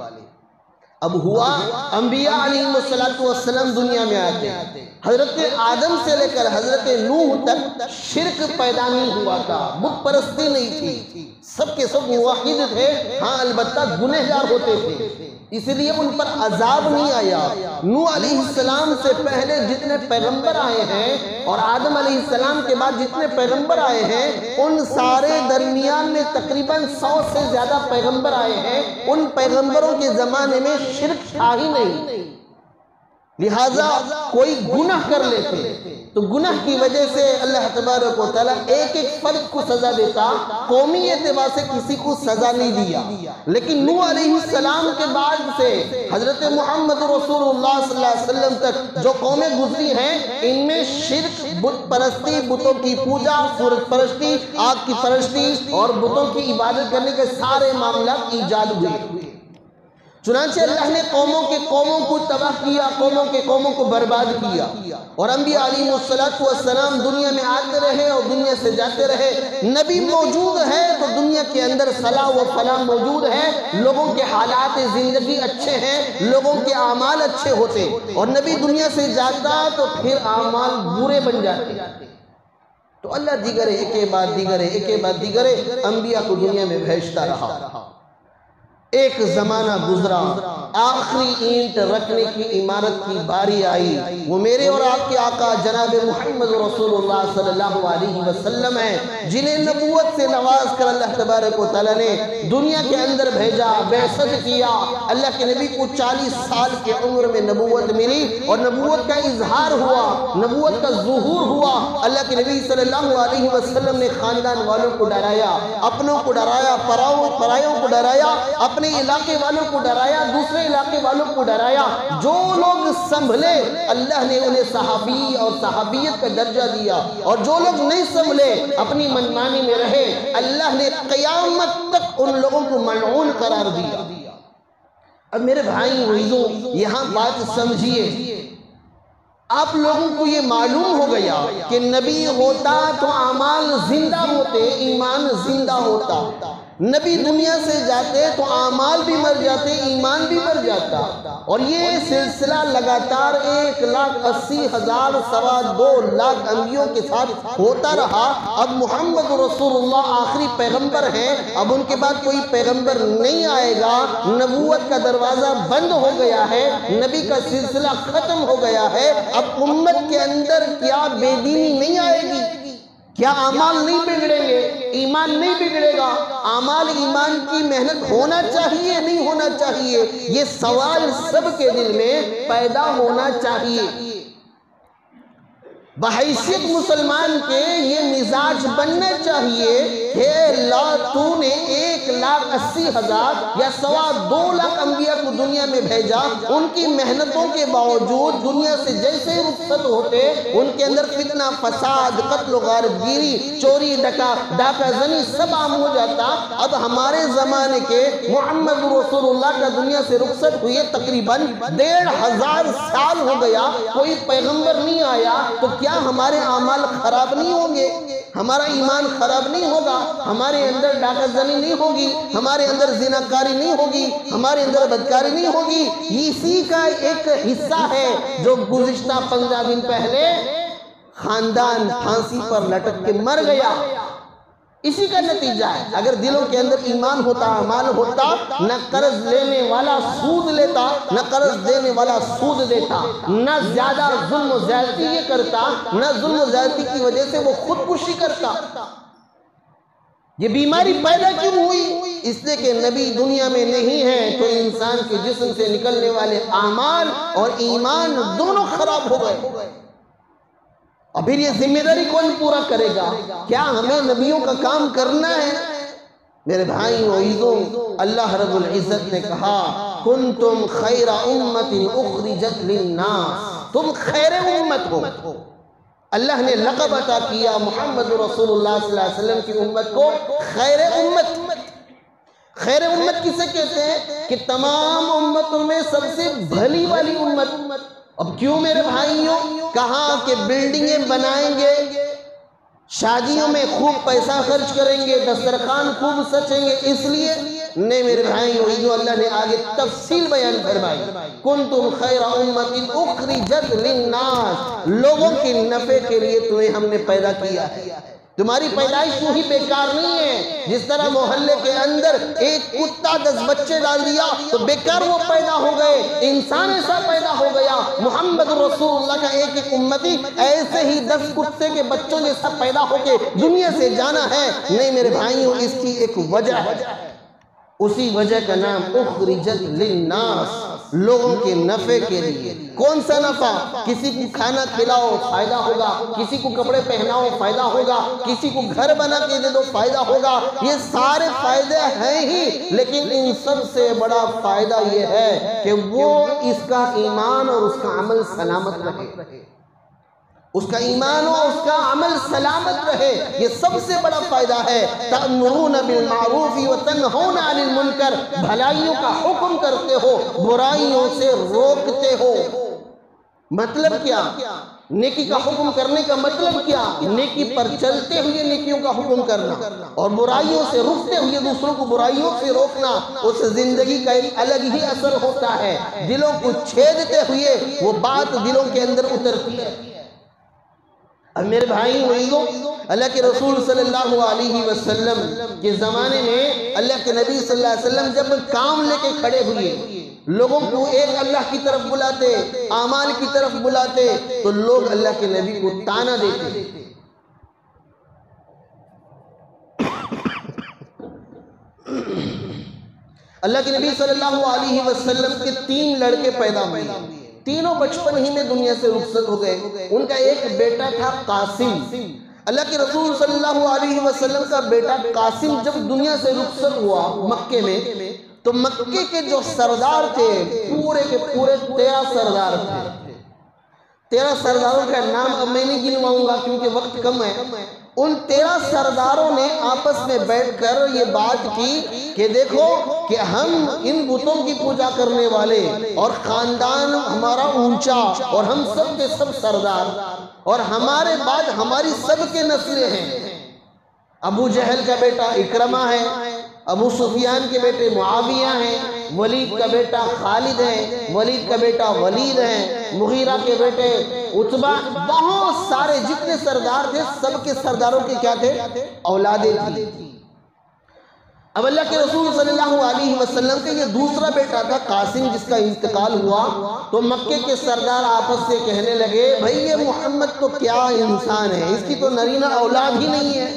اب ہوا انبیاء علیہ السلام دنیا میں آتے، حضرت آدم سے لے کر حضرت نوح تک شرک پیدا نہیں ہوا تھا، بت پرستی نہیں تھی، سب کے سب موحد تھے، ہاں البتہ گنہگار ہوتے تھے، اس لیے ان پر عذاب نہیں آیا۔ نوح علیہ السلام سے پہلے جتنے پیغمبر آئے ہیں اور آدم علیہ السلام کے بعد جتنے پیغمبر آئے ہیں، ان سارے درمیان میں تقریباً 100 سے زیادہ پیغمبر آئے ہیں، ان پیغمبروں کے زمانے میں شرک تھا ہی نہیں، لہٰذا کوئی گناہ کر لیتے تو گناہ کی وجہ سے اللہ تبارک و تعالیٰ ایک ایک فرد کو سزا دیتا، قومی اعتبار سے کسی کو سزا نہیں دیا۔ لیکن نوح علیہ السلام کے بعد سے حضرت محمد رسول اللہ صلی اللہ علیہ وسلم تک جو قومیں گزری ہیں، ان میں شرک، بت پرستی، بتوں کی پوجا، سورج پرستی، آگ کی پرستی اور بتوں کی عبادت کرنے کے سارے معاملات ایجاد ہوئے۔ چنانچہ اللہ نے قوموں کو تباہ کیا، قوموں کو برباد کیا، اور انبیاء علیہ السلام دنیا میں آتے رہے اور دنیا سے جاتے رہے۔ نبی موجود ہے تو دنیا کے اندر صلاح و فلاح موجود ہے، لوگوں کے حالات زندگی اچھے ہیں، لوگوں کے اعمال اچھے ہوتے، اور نبی دنیا سے جاتا تو پھر اعمال برے بن جاتے۔ تو اللہ دیگر ایک بعد دیگر انبیاء کو دنیا میں بھیجتا رہا۔ ایک زمانہ گزرا، آخری اینٹ رکھنے کی عمارت کی باری آئی، وہ میرے اور آپ کے آقا جناب محمد رسول اللہ صلی اللہ علیہ وسلم ہیں، جنہیں نبوت سے نواز کر اللہ تبارک و تعالیٰ نے دنیا کے اندر بھیجا، بعثت کیا۔ اللہ کے نبی کو 40 سال کے عمر میں نبوت ملی، اور نبوت کا اظہار ہوا، نبوت کا ظہور ہوا۔ اللہ کے نبی صلی اللہ علیہ وسلم نے خاندان والوں کو ڈرایا، اپنوں کو ڈرایا، پرایوں کو ڈرایا، اپنے علاقے والوں کو ڈرایا، دوسرے علاقے والوں کو ڈرایا۔ جو لوگ سنبھلے اللہ نے انہیں صحابی اور صحابیت کا درجہ دیا، اور جو لوگ نہیں سنبھلے اپنی منمانی میں رہے اللہ نے قیامت تک ان لوگوں کو ملعون قرار دیا۔ اب میرے بھائی عزیزو یہاں بات سمجھیے، آپ لوگوں کو یہ معلوم ہو گیا کہ نبی ہوتا تو اعمال زندہ ہوتے، ایمان زندہ ہوتا۔ نبی دنیا سے جاتے تو اعمال بھی مر جاتے، ایمان بھی مر جاتا، اور یہ سلسلہ لگاتار 1,80,000 سوا 2 لاکھ انبیوں کے ساتھ ہوتا رہا۔ اب محمد رسول اللہ آخری پیغمبر ہیں، اب ان کے بعد کوئی پیغمبر نہیں آئے گا، نبوت کا دروازہ بند ہو گیا ہے، نبی کا سلسلہ ختم ہو گیا ہے۔ اب امت کے اندر کیا بے دینی نہیں آئے گی؟ کیا اعمال نہیں بگڑیں گے؟ ایمان نہیں بگڑے گا؟ اعمال ایمان کی محنت ہونا چاہیے نہیں ہونا چاہیے؟ یہ سوال سب کے دل میں پیدا ہونا چاہیے۔ بحیثیت مسلمان کے یہ مزاج بننا چاہیے کہ اللہ تو نے 1,80,000 یا سوا 2 لاکھ انبیاء کو دنیا میں بھیجا، ان کی محنتوں کے باوجود دنیا سے جیسے رخصت ہوتے ان کے اندر فتنہ، فساد، قتل و غارت گیری، چوری، ڈاکہ زنی سب عام ہو جاتا۔ اب ہمارے زمانے کے محمد رسول اللہ کا دنیا سے رخصت ہوئے تقریباً 1,500 سال ہو گیا، کوئی پیغمبر نہیں آیا، تو کیا ہمارے اعمال خراب نہیں ہوں گے؟ ہمارا ایمان خراب نہیں ہوگا؟ ہمارے اندر ڈاکہ زنی نہیں ہوگی؟ ہمارے اندر زناکاری نہیں ہوگی؟ ہمارے اندر بدکاری نہیں ہوگی؟ اسی کا ایک حصہ ہے جو گزشتہ 15 دن پہلے خاندان پھانسی پر لٹک کے مر گیا، اسی کا نتیجہ ہے۔ اگر دلوں کے اندر ایمان ہوتا، اعمال ہوتا، نہ قرض لینے والا سود لیتا، نہ قرض دینے والا سود دیتا، نہ زیادہ ظلم و زیادتی یہ کرتا، نہ ظلم و زیادتی کی وجہ سے وہ خودکشی کرتا۔ یہ بیماری پیدا کیوں ہوئی؟ اس لیے کہ نبی دنیا میں نہیں ہے تو انسان کے جسم سے نکلنے والے اعمال اور ایمان دونوں خراب ہو گئے۔ اور پھر یہ ذمہ داری کون پورا کرے گا؟ کیا ہمیں نبیوں کا کام کرنا ہے؟ میرے بھائیوں عزیزوں، اللہ رب العزت نے کہا کنتم خیر امت اخرجت للناس، تم خیر امت ہو۔ اللہ نے لقب عطا کیا محمد رسول اللہ صلی اللہ علیہ وسلم کی امت کو خیر امت۔ خیر امت کسے کہتے ہیں؟ کہ تمام امتوں میں سب سے بھلی والی امت۔ اب کیوں میرے بھائیوں؟ کہاں کہ بلڈنگیں بنائیں گے، شادیوں میں خوب پیسہ خرچ کریں گے، دسترخوان خوب سجیں گے، اس لیے نہیں میرے بھائیوں، اللہ نے آگے تفصیل بیان فرمائی کنتم خیر امت اخرجت للناس، لوگوں کے نفع کے لیے تمہیں ہم نے پیدا کیا ہے۔ تمہاری پیدائش تو ہی بیکار نہیں ہے۔ جس طرح محلے کے اندر ایک کتا 10 بچے ڈال دیا تو بیکار وہ پیدا ہو گئے، انسان ایسا پیدا ہو گیا۔ محمد رسول اللہ کا ایک امتی ایسے ہی 10 کتے کے بچوں جیسا پیدا ہو کے دنیا سے جانا ہے۔ نہیں میرے بھائیوں، اس کی ایک وجہ ہے، اسی وجہ کا نام اخرجت للناس، لوگوں کے نفع کے لیے۔ کون سا نفع؟ کسی کو کھانا کھلاؤ فائدہ ہوگا، کسی کو کپڑے پہناؤ فائدہ ہوگا، کسی کو گھر بنا کے دے دو فائدہ ہوگا، یہ سارے فائدے ہیں ہی، لیکن ان سب سے بڑا فائدہ یہ ہے کہ وہ اس کا ایمان اور اس کا عمل سلامت رہے، اس کا ایمان اور اس کا عمل عمل سلامت رہے، یہ سب سے بڑا فائدہ ہے۔ تأمرون بالمعروف وتنہون عن المنکر، بھلائیوں کا حکم کرتے ہو، برائیوں سے روکتے ہو۔ مطلب کیا؟ نیکی کا حکم کرنے کا مطلب کیا؟ نیکی پر چلتے ہوئے نیکیوں کا حکم کرنا، اور برائیوں سے رکتے ہوئے دوسروں کو برائیوں سے روکنا۔ اس زندگی کا ایک الگ ہی اثر ہوتا ہے، دلوں کو چھیدتے ہوئے وہ بات دلوں کے اندر اترتی ہے۔ اب میرے بھائی وعیدوں، اللہ کے رسول صلی اللہ علیہ وسلم کے زمانے میں اللہ کے نبی صلی اللہ علیہ وسلم جب کام لے کے کھڑے ہوئے، لوگوں کو ایک اللہ کی طرف بلاتے، اعمال کی طرف بلاتے، تو لوگ اللہ کے نبی کو تانا دیتے۔ اللہ کے نبی صلی اللہ علیہ وسلم کے 3 لڑکے پیدا ہوئے، تینوں بچپن ہی میں دنیا سے رخصت ہو گئے۔ ان کا ایک بیٹا تھا قاسم۔ اللہ کے رسول صلی اللہ علیہ وسلم کا بیٹا قاسم جب دنیا سے رخصت ہوا مکے میں، تو مکے کے جو سردار تھے پورے کے پورے 13 سردار تھے۔ 13 سرداروں کا نام اب میں نہیں گنواؤں گا کیونکہ وقت کم ہے۔ ان 13 سرداروں نے آپس میں بیٹھ کر یہ بات کی کہ دیکھو کہ ہم ان بتوں کی پوجا کرنے والے، اور خاندان ہمارا اونچا، اور ہم سب کے سب سردار، اور ہمارے بعد ہماری سب کے نسلیں ہیں۔ ابو جہل کا بیٹا اکرمہ ہے، ابو سفیان کے بیٹے معاویہ ہیں، ولید کا بیٹا خالد ہے، ولید کا بیٹا ولید ہے، مغیرہ کے بیٹے عتبہ، بہت سارے جتنے سردار تھے سب کے سرداروں کے کیا تھے؟ اولادیں تھی۔ اب اللہ کے رسول صلی اللہ علیہ وسلم کے یہ دوسرا بیٹا تھا قاسم، جس کا انتقال ہوا، تو مکے کے سردار آپس سے کہنے لگے بھئی یہ محمد تو کیا انسان ہے، اس کی تو نرینہ اولاد ہی نہیں ہے۔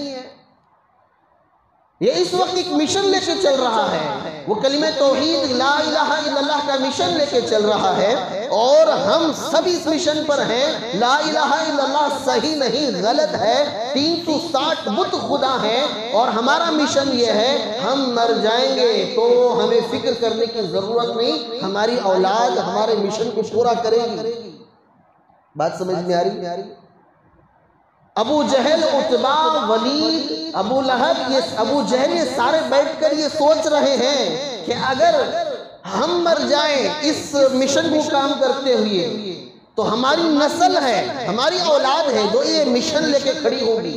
یہ اس وقت ایک مشن لے کے چل رہا ہے، وہ کلمہ توحید لا الہ الا اللہ کا مشن لے کے چل رہا ہے، اور ہم سب اس مشن پر ہیں۔ لا الہ الا اللہ صحیح نہیں، غلط ہے، 360 بت خدا ہیں، اور ہمارا مشن یہ ہے ہم مر جائیں گے تو ہمیں فکر کرنے کی ضرورت نہیں، ہماری اولاد ہمارے مشن کو پورا کرے گی۔ بات سمجھ میں آ رہی؟ ابو جہل، عتبہ، ولید، ابو لہب، ابو جہل، یہ سارے بیٹھ کر یہ سوچ رہے ہیں کہ اگر ہم مر جائیں اس مشن کو کام کرتے ہوئے تو ہماری نسل ہے، ہماری اولاد ہے جو یہ مشن لے کے کھڑی ہوگی،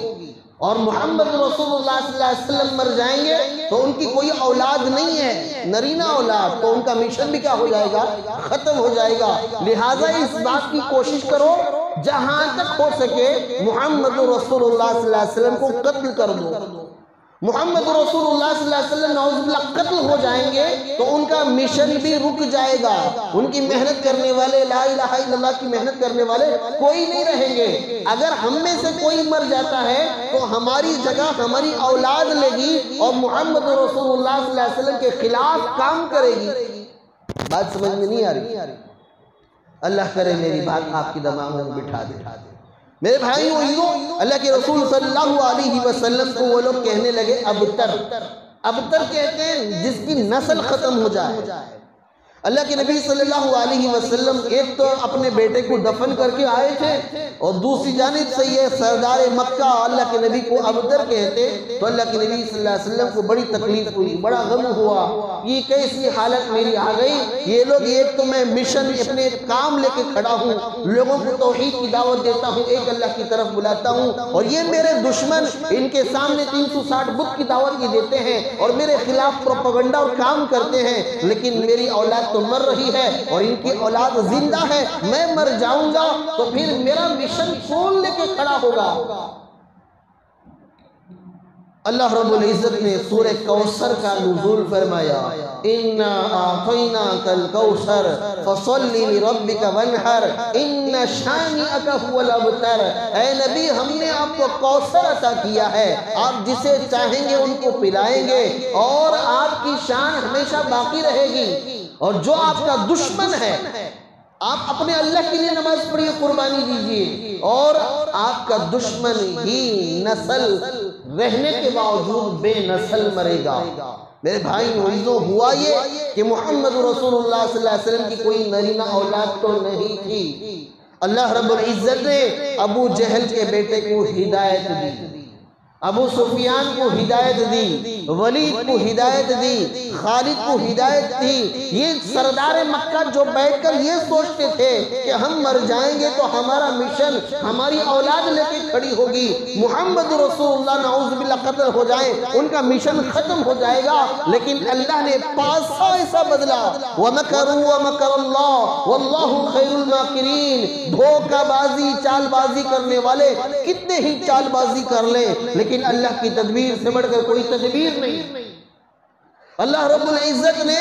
اور محمد رسول اللہ صلی اللہ علیہ وسلم مر جائیں گے تو ان کی کوئی اولاد نہیں ہے، نرینہ اولاد، تو ان کا مشن بھی کیا ہو جائے گا؟ ختم ہو جائے گا۔ لہٰذا اس بات کی کوشش کرو جہاں تک ہو سکے محمد رسول اللہ صلی اللہ علیہ وسلم کو قتل کر دو۔ محمد رسول اللہ صلی اللہ علیہ وسلم نعوذ باللہ قتل ہو جائیں گے تو ان کا مشن بھی رک جائے گا، ان کی محنت کرنے والے، لا الہ الا اللہ کی محنت کرنے والے کوئی نہیں رہیں گے۔ اگر ہم میں سے کوئی مر جاتا ہے تو ہماری جگہ ہماری اولاد لے گی اور محمد رسول اللہ صلی اللہ علیہ وسلم کے خلاف کام کرے گی۔ بات سمجھ میں نہیں آ رہی؟ اللہ کرے میری بات آپ کی دماغوں میں بٹھا دے۔ میرے بھائیوں، اللہ کے رسول صلی اللہ علیہ وسلم کو وہ لوگ کہنے لگے ابتر۔ ابتر کہتے ہیں جس کی نسل ختم ہو جائے۔ اللہ کے نبی صلی اللہ علیہ وسلم ایک تو اپنے بیٹے کو دفن کر کے آئے تھے، اور دوسری جانب سے یہ سردار مکہ اللہ کے نبی کو ابتر کہتے، تو اللہ کے نبی صلی اللہ علیہ وسلم کو بڑی تکلیف ہوئی، بڑا غم ہوا، یہ کیسی حالت میری آ گئی، یہ لوگ، ایک تو میں مشن اپنے کام لے کے کھڑا ہوں، لوگوں کو توحید کی دعوت دیتا ہوں، ایک اللہ کی طرف بلاتا ہوں، اور یہ میرے دشمن ان کے سامنے 360 بت کی دعوت یہ دیتے ہیں اور میرے خلاف پروپیگنڈا اور کام کرتے ہیں، لیکن میری اولاد تو مر رہی ہے اور ان کی اولاد زندہ ہے، میں مر جاؤں گا تو پھر میرا مشن کون لے کے کھڑا ہوگا؟ اللہ رب العزت نے سورہ کوثر کا نزول فرمایا، اِنَّا أَعْطَيْنَاكَ الْكَوْثَرَ فَصَلِّ لِرَبِّكَ وَانْحَرْ إِنَّ شَانِئَكَ هُوَ الْأَبْتَرُ۔ اے نبی، ہم نے آپ کو کوثر عطا کیا ہے، آپ جسے چاہیں گے ان کو پلائیں گے، اور آپ کی شان ہمیشہ باقی رہے گی، اور جو آپ کا دشمن ہے، آپ اپنے اللہ کے لیے نماز پڑھیے، قربانی دیجئے، اور آپ کا دشمن ہی نسل رہنے کے باوجود بے نسل مرے گا۔ میرے بھائی عزیزوں، ہوا یہ کہ محمد رسول اللہ صلی اللہ علیہ وسلم کی کوئی نرینہ اولاد تو نہیں تھی۔ اللہ رب العزت نے ابو جہل کے بیٹے کو ہدایت دی، ابو سفیان کو ہدایت دی، ولید کو ہدایت دی، خالد کو ہدایت دی۔ یہ سردار مکہ جو بیٹھ کر یہ سوچتے تھے کہ ہم مر جائیں گے تو ہمارا مشن ہماری اولاد لے کے کھڑی ہوگی، محمد رسول اللہ نعوذ باللہ قتل ہو جائے ان کا مشن ختم ہو جائے گا، لیکن اللہ نے پاسا ایسا بدلا، وَمَكَرُوا وَمَكَرَ اللَّهُ وَاللَّهُ خَيْرُ الْمَاكِرِينَ۔ دھوکہ بازی چال بازی کرنے والے کتنے ہی چال بازی کر لیں، لیکن اللہ کی تدبیر سے بڑھ کر کوئی تدبیر نہیں۔ اللہ رب العزت نے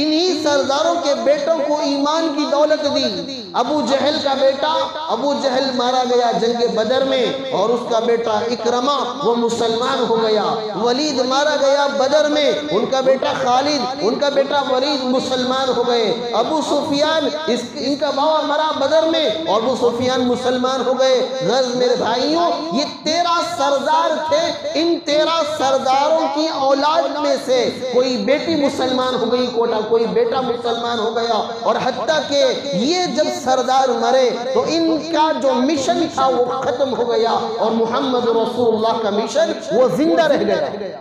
انہی سرداروں کے بیٹوں کو ایمان کی دولت دی۔ ابو جہل کا بیٹا ابو جہل مارا گیا جنگ بدر میں، اور اس کا بیٹا اکرمہ وہ مسلمان ہو گیا۔ ولید مارا گیا بدر میں، ان کا بیٹا خالد ان کا بیٹا ولید مسلمان ہو گئے۔ ابو سفیان ان کا باوا مرا بدر میں، اور ابو سفیان مسلمان ہو گئے۔ غرض میرے بھائیوں، یہ 13 سردار تھے، ان 13 سرداروں کی اولاد میں سے کوئی بیٹی مسلمان ہو گئی، کوئی بیٹا مسلمان ہو گیا، اور حتیٰ کہ یہ جب سردار مرے تو ان کا جو مشن تھا وہ ختم ہو گیا، اور محمد رسول اللہ کا مشن وہ زندہ رہ گیا۔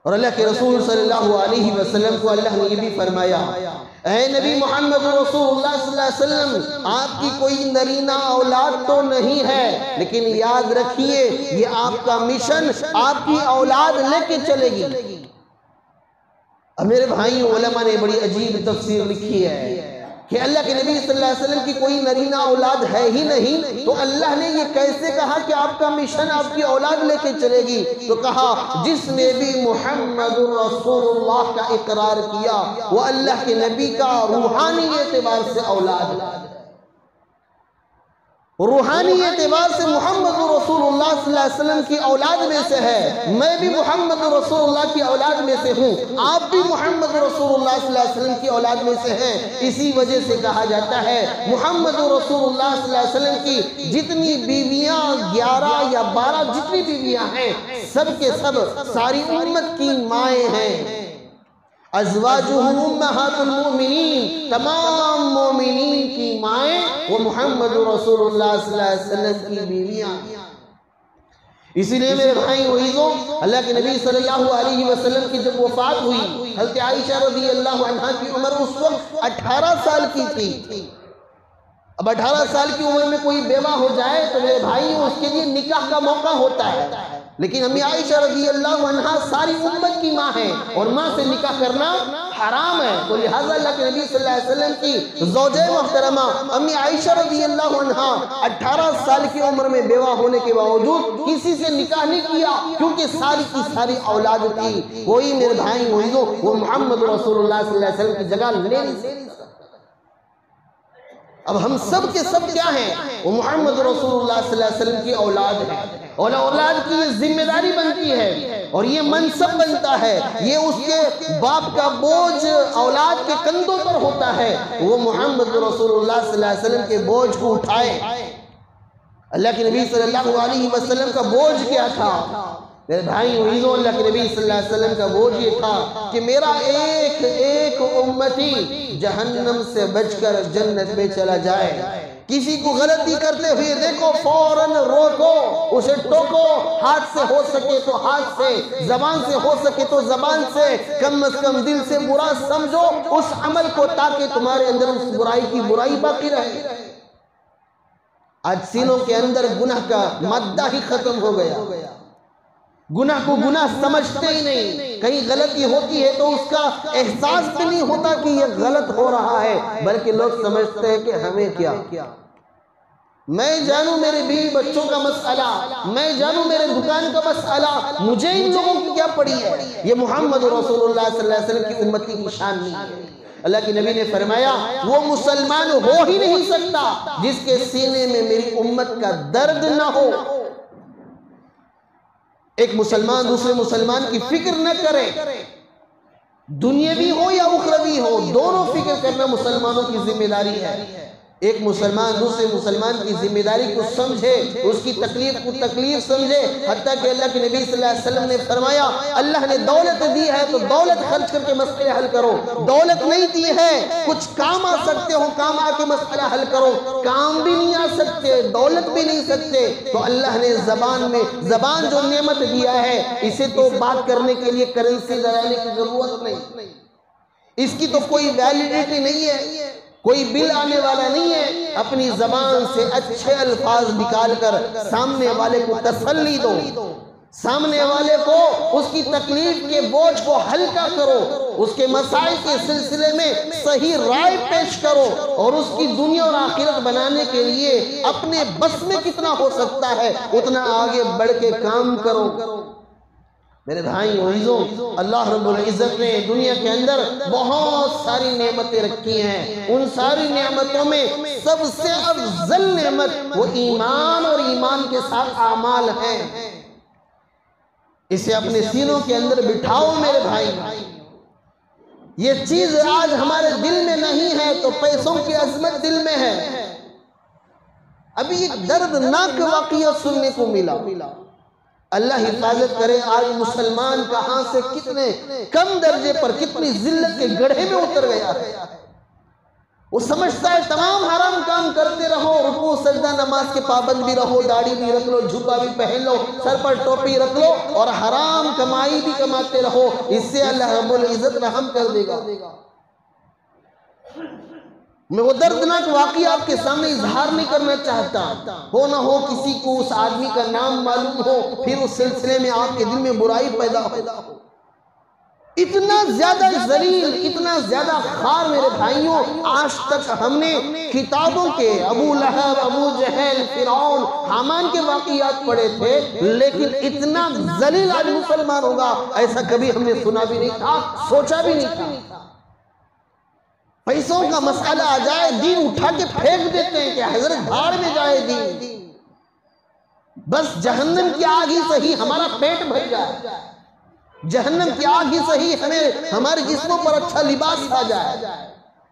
اور اللہ کے رسول صلی اللہ علیہ وسلم کو اللہ نے یہ بھی فرمایا، اے نبی محمد رسول اللہ صلی اللہ علیہ وسلم، آپ کی کوئی نرینہ اولاد تو نہیں ہے، لیکن یاد رکھیے یہ آپ کا مشن آپ کی اولاد لے کے چلے گی۔ اب میرے بھائیوں، علماء نے بڑی عجیب تفسیر لکھی ہے کہ اللہ کے نبی صلی اللہ علیہ وسلم کی کوئی نرینہ اولاد ہے ہی نہیں، تو اللہ نے یہ کیسے کہا کہ آپ کا مشن آپ کی اولاد لے کے چلے گی؟ تو کہا جس نے بھی محمد رسول اللہ کا اقرار کیا وہ اللہ کے نبی کا روحانی اعتبار سے اولاد ہے، روحانی اعتبار سے محمد رسول اللہ صلی اللہ علیہ وسلم کی اولاد میں سے ہے۔ میں بھی محمد رسول اللہ کی اولاد میں سے ہوں، آپ بھی محمد رسول اللہ صلی اللہ علیہ وسلم کی اولاد میں سے ہیں۔ اسی وجہ سے کہا جاتا ہے محمد رسول اللہ صلی اللہ علیہ وسلم کی جتنی بیویاں 11 یا 12 جتنی بیویاں ہیں، سب کے سب ساری امت کی مائیں ہیں۔ ازواجہ امہات المؤمنین، تمام مومنین کی مائیں وہ محمد رسول اللہ صلی اللہ علیہ وسلم کی بیویاں۔ اسی لیے میرے بھائی وعیزوں، اللہ کے نبی صلی اللہ علیہ وسلم کی جب وفات ہوئی، حضرت عائشہ رضی اللہ عنہا کی عمر اس وقت 18 سال کی تھی۔ اب 18 سال کی عمر میں کوئی بیوہ ہو جائے تو میرے بھائی اس کے لیے نکاح کا موقع ہوتا ہے، لیکن امی عائشہ رضی اللہ عنہا ساری امت کی ماں ہیں، اور ماں سے نکاح کرنا حرام ہے، تو لہٰذا اللہ کے نبی صلی اللہ علیہ وسلم کی زوجہ محترمہ امی عائشہ رضی اللہ عنہا 18 سال کی عمر میں بیوہ ہونے کے باوجود کسی سے نکاح نہیں کیا، کیونکہ ساری کی ساری اولاد تھی۔ کوئی میرے بھائی وہ محمد رسول اللہ صلی اللہ علیہ وسلم کی جگہ لے نہیں سکتا۔ اب ہم سب کے سب کیا ہیں؟ وہ محمد رسول اللہ صلی اللہ علیہ وسلم کی اولاد ہے، اور اولاد کی یہ ذمہ داری بنتی ہے اور یہ منصب بنتا ہے، یہ اس کے باپ کا بوجھ اولاد کے کندھوں پر ہوتا ہے، وہ محمد رسول اللہ صلی اللہ علیہ وسلم کے بوجھ کو اٹھائے۔ اللہ کے نبی صلی اللہ علیہ وسلم کا بوجھ کیا تھا؟ میرے بھائی وعیزوں، اللہ کے نبی صلی اللہ علیہ وسلم کا بوجھ یہ تھا کہ میرا ایک ایک امتی جہنم سے بچ کر جنت میں چلا جائے۔ کسی کو غلطی کرتے ہوئے دیکھو فوراً روکو، اسے ٹوکو، ہاتھ سے ہو سکے تو ہاتھ سے، زبان سے ہو سکے تو زبان سے، کم از کم دل سے برا سمجھو اس عمل کو، تاکہ تمہارے اندر اس برائی کی برائی باقی رہے۔ آج سینوں کے اندر گناہ کا مادہ ہی ختم ہو گیا، گناہ کو گناہ سمجھتے ہی نہیں، کہیں غلطی ہوتی ہے تو اس کا احساس بھی نہیں ہوتا کہ یہ غلط ہو رہا ہے، بلکہ لوگ سمجھتے ہیں کہ ہمیں کیا، میں جانوں میرے بیوی بچوں کا مسئلہ، میں جانوں میرے دکان کا مسئلہ، مجھے ان لوگوں کی کیا پڑی ہے۔ یہ محمد رسول اللہ صلی اللہ علیہ وسلم کی امتی کی شان نہیں ہے۔ اللہ کے نبی نے فرمایا وہ مسلمان ہو ہی نہیں سکتا جس کے سینے میں میری امت کا درد نہ ہو۔ ایک مسلمان دوسرے مسلمان کی فکر نہ کرے، دنیاوی ہو یا اخروی ہو، دونوں فکر کرنا مسلمانوں کی ذمہ داری ہے۔ ایک مسلمان دوسرے مسلمان کی ذمہ داری کو سمجھے، اس کی تکلیف کو تکلیف سمجھے، حتیٰ کہ اللہ کے نبی صلی اللہ علیہ وسلم نے فرمایا اللہ نے دولت دی ہے تو دولت خرچ کر کے مسئلے حل کرو، دولت نہیں دی ہے کچھ کام آ سکتے ہو کام آ کے مسئلہ حل کرو، کام بھی نہیں آ سکتے دولت بھی نہیں سکتے تو اللہ نے زبان جو نعمت دیا ہے اسے تو بات کرنے کے لیے کرنسی لگانے کی ضرورت نہیں، اس کی تو کوئی ویلیڈیٹی نہیں ہے، کوئی بل آنے والا نہیں ہے، اپنی زبان سے اچھے الفاظ نکال کر سامنے والے کو تسلی دو، سامنے والے کو اس کی تکلیف کے بوجھ کو ہلکا کرو، اس کے مسائل کے سلسلے میں صحیح رائے پیش کرو اور اس کی دنیا اور آخرت بنانے کے لیے اپنے بس میں کتنا ہو سکتا ہے اتنا آگے بڑھ کے کام کرو۔ میرے بھائی عزیزوں، اللہ رب العزت نے دنیا کے اندر بہت ساری نعمتیں رکھی ہیں، ان ساری نعمتوں میں سب سے افضل نعمت وہ ایمان اور ایمان کے ساتھ اعمال ہیں، اسے اپنے سینوں کے اندر بٹھاؤ میرے بھائی۔ یہ چیز آج ہمارے دل میں نہیں ہے تو پیسوں کی عظمت دل میں ہے۔ ابھی ایک دردناک واقعہ سننے کو ملا، اللہ حفاظت کرے آج مسلمان کہاں سے کتنے کم درجے پر کتنی ذلت کے گڑھے میں اتر گیا ہے۔ وہ سمجھتا ہے تمام حرام کام کرتے رہو، رکوع سجدہ نماز کے پابند بھی رہو، داڑھی بھی رکھ لو، جھکا بھی پہن لو، سر پر ٹوپی رکھ لو اور حرام کمائی بھی کماتے رہو، اس سے اللہ رب العزت رحم کر دے گا۔ میں وہ دردناک واقعہ آپ کے سامنے اظہار نہیں کرنا چاہتا، ہو نہ ہو کسی کو اس آدمی کا نام معلوم ہو پھر اس سلسلے میں آپ کے دل میں برائی پیدا ہو۔ اتنا زیادہ ذلیل اتنا زیادہ خار میرے بھائیوں آج تک ہم نے کتابوں کے ابو لہب ابو جہل فرعون حامان کے واقعات پڑھے تھے، لیکن اتنا ذلیل آج مسلمان ہوگا ایسا کبھی ہم نے سنا بھی نہیں تھا، سوچا بھی نہیں تھا۔ پیسوں کا مسئلہ آ جائے دین اٹھا کے پھینک دیتے ہیں کہ حضرت بھاڑ میں جائے دین، بس جہنم کی آگ ہی صحیح ہمارا پیٹ بھر جائے، جہنم کی آگ ہی صحیح ہمارے جسموں پر اچھا لباس آ جائے،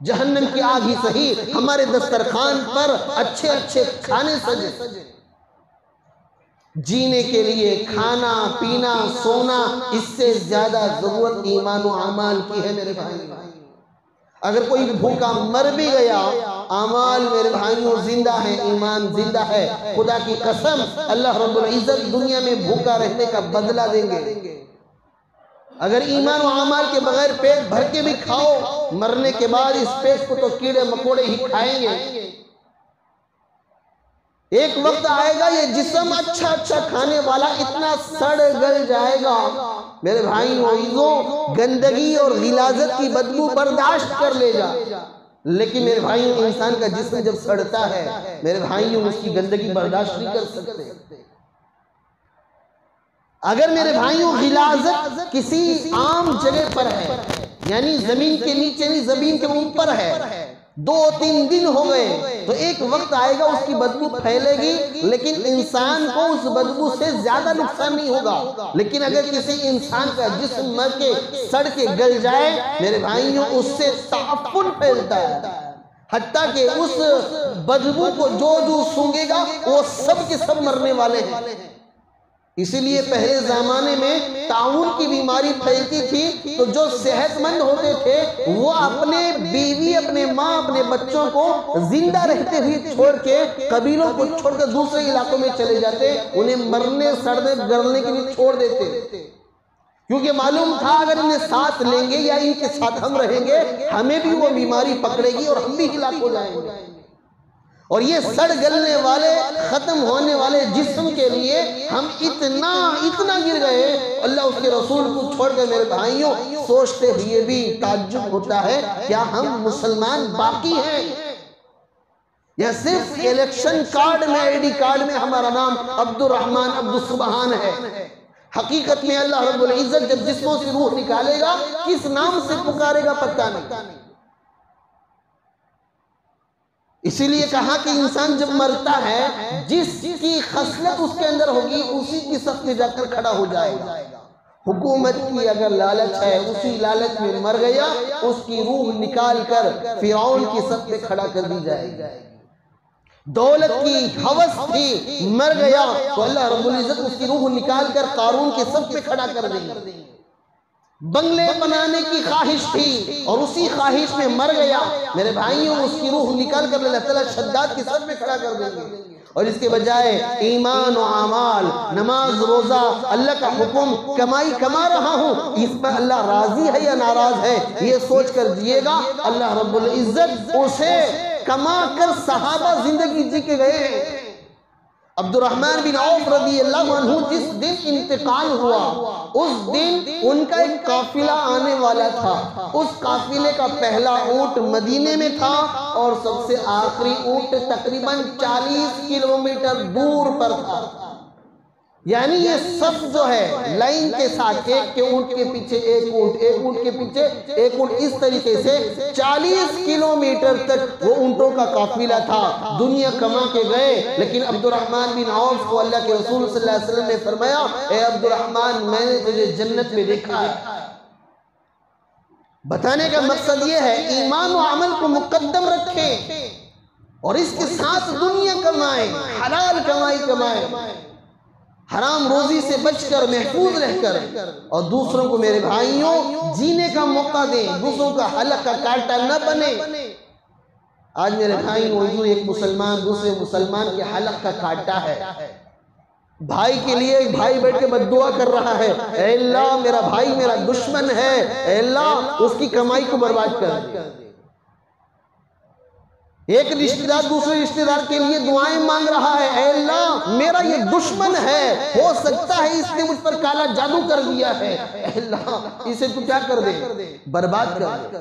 جہنم کی آگ ہی صحیح ہمارے دسترخوان پر اچھے اچھے کھانے سجے۔ جینے کے لیے کھانا پینا سونا اس سے زیادہ ضرورت ایمان و اعمال کی ہے میرے بھائی۔ اگر کوئی بھوکا مر بھی گیا اعمال میرے بھائیوں زندہ ہیں، ایمان زندہ ہے، خدا کی قسم اللہ رب العزت دنیا میں بھوکا رہنے کا بدلہ دیں گے۔ اگر ایمان و اعمال کے بغیر پیٹ بھر کے بھی کھاؤ مرنے کے بعد اس پیٹ کو تو کیڑے مکوڑے ہی کھائیں گے۔ ایک وقت آئے گا یہ جسم اچھا کھانے والا اتنا سڑ گل جائے گا میرے بھائیوں عزیزوں، گندگی اور غلاظت کی بدبو برداشت کر لے جا، لیکن میرے بھائیوں انسان کا جسم جب سڑتا ہے میرے بھائیوں اس کی گندگی برداشت نہیں کر سکتے۔ اگر میرے بھائیوں غلاظت کسی عام جگہ پر ہے یعنی زمین کے نیچے نہیں زمین کے اوپر ہے، 2-3 دن ہو گئے تو ایک وقت آئے گا اس کی بدبو پھیلے گی، لیکن انسان کو اس بدبو سے زیادہ نقصان نہیں ہوگا۔ لیکن اگر کسی انسان کا جسم مر کے سڑ کے گل جائے میرے بھائیوں اس سے تعفن پھیلتا ہے، حتیٰ کہ اس بدبو کو جو سونگے گا وہ سب کے سب مرنے والے ہیں۔ اسی لیے پہلے زمانے میں طاعون کی بیماری پھیلتی تھی تو جو صحت مند ہوتے تھے وہ اپنے بیوی اپنے ماں اپنے بچوں کو زندہ رہتے ہوئے چھوڑ کے قبیلوں کو چھوڑ کر دوسرے علاقوں میں چلے جاتے، انہیں مرنے سڑنے گرنے کے لیے چھوڑ دیتے، کیونکہ معلوم تھا اگر انہیں ساتھ لیں گے یا ان کے ساتھ ہم رہیں گے ہمیں بھی وہ بیماری پکڑے گی اور ہم بھی ہلاک ہو جائیں گے۔ اور یہ سڑ گلنے والے ختم ہونے والے جسم کے لیے ہم اتنا گر گئے، اللہ اس کے رسول کو چھوڑ کر میرے بھائیوں سوچتے ہوئے بھی تعجب ہوتا ہے کیا ہم مسلمان باقی ہیں یا صرف الیکشن کارڈ میں آئی ڈی کارڈ میں ہمارا نام عبد الرحمن عبد السبحان ہے؟ حقیقت میں اللہ رب العزت جب جسموں سے روح نکالے گا کس نام سے پکارے گا پتہ نہیں۔ اسی لیے کہا کہ انسان جب مرتا ہے جس کی خصلت اس کے اندر ہوگی اسی کی صف میں جا کر کھڑا ہو جائے گا۔ حکومت کی اگر لالچ ہے اسی لالچ میں مر گیا اس کی روح نکال کر فرعون کی صف میں کھڑا کر دی جائے گی۔ دولت کی ہوس تھی، مر گیا تو اللہ رب العزت اس کی روح نکال کر قارون کے صف پہ کھڑا کر دیں گے۔ بنگلے بنانے کی خواہش تھی اور اسی خواہش میں مر گیا، میرے بھائیوں اس کی روح نکال کر اللہ تعالیٰ شداد کے صف پہ کھڑا کر دیں گے، اور اس کے بجائے ایمان و اعمال، نماز روزہ، اللہ کا حکم، کمائی کما رہا ہوں، اس پر اللہ راضی ہے یا ناراض ہے یہ سوچ کر جیے گا، اللہ رب العزت اسے کما کر صحابہ زندگی جی کے گئے ہیں۔ عبد الرحمن بن عوف رضی اللہ عنہ جس دن انتقال ہوا، اس دن ان کا ایک قافلہ آنے والا تھا، اس قافلے کا پہلا اونٹ مدینے میں تھا اور سب سے آخری اونٹ تقریباً 40 کلومیٹر دور پر تھا۔ یعنی یہ صف جو ہے لائن کے ساتھ، ایک کے اونٹ کے پیچھے ایک اونٹ، ایک اونٹ کے پیچھے ایک اونٹ، اس طریقے سے 40 کلومیٹر تک وہ اونٹوں کا قافلہ تھا۔ دنیا کما کے گئے، لیکن عبد الرحمن بن عوف کو اللہ کے رسول صلی اللہ علیہ وسلم نے فرمایا، اے عبد الرحمن میں نے تجھے جنت میں دیکھا ہے۔ بتانے کا مقصد یہ ہے ایمان و عمل کو مقدم رکھیں اور اس کے ساتھ دنیا کمائیں، حلال کمائی کمائیں، حرام روزی سے بچ کر محفوظ رہ کر، اور دوسروں کو میرے بھائیوں جینے کا موقع دیں، دوسروں کا حلق کا کانٹا نہ بنے۔ آج میرے بھائیوں ایک مسلمان دوسرے مسلمان کے حلق کا کانٹا ہے، بھائی کے لیے ایک بھائی بیٹھ کے بد دعا کر رہا ہے، اے اللہ میرا بھائی میرا دشمن ہے، اے اللہ اس کی کمائی کو برباد کر دے۔ ایک رشتہ دار دوسرے رشتہ دار کے لیے دعائیں مانگ رہا ہے، اے اللہ میرا یہ دشمن ہے، ہو سکتا ہے اس نے مجھ پر کالا جادو کر دیا ہے، اے اللہ اسے تو کیا کر دے، برباد کر دے۔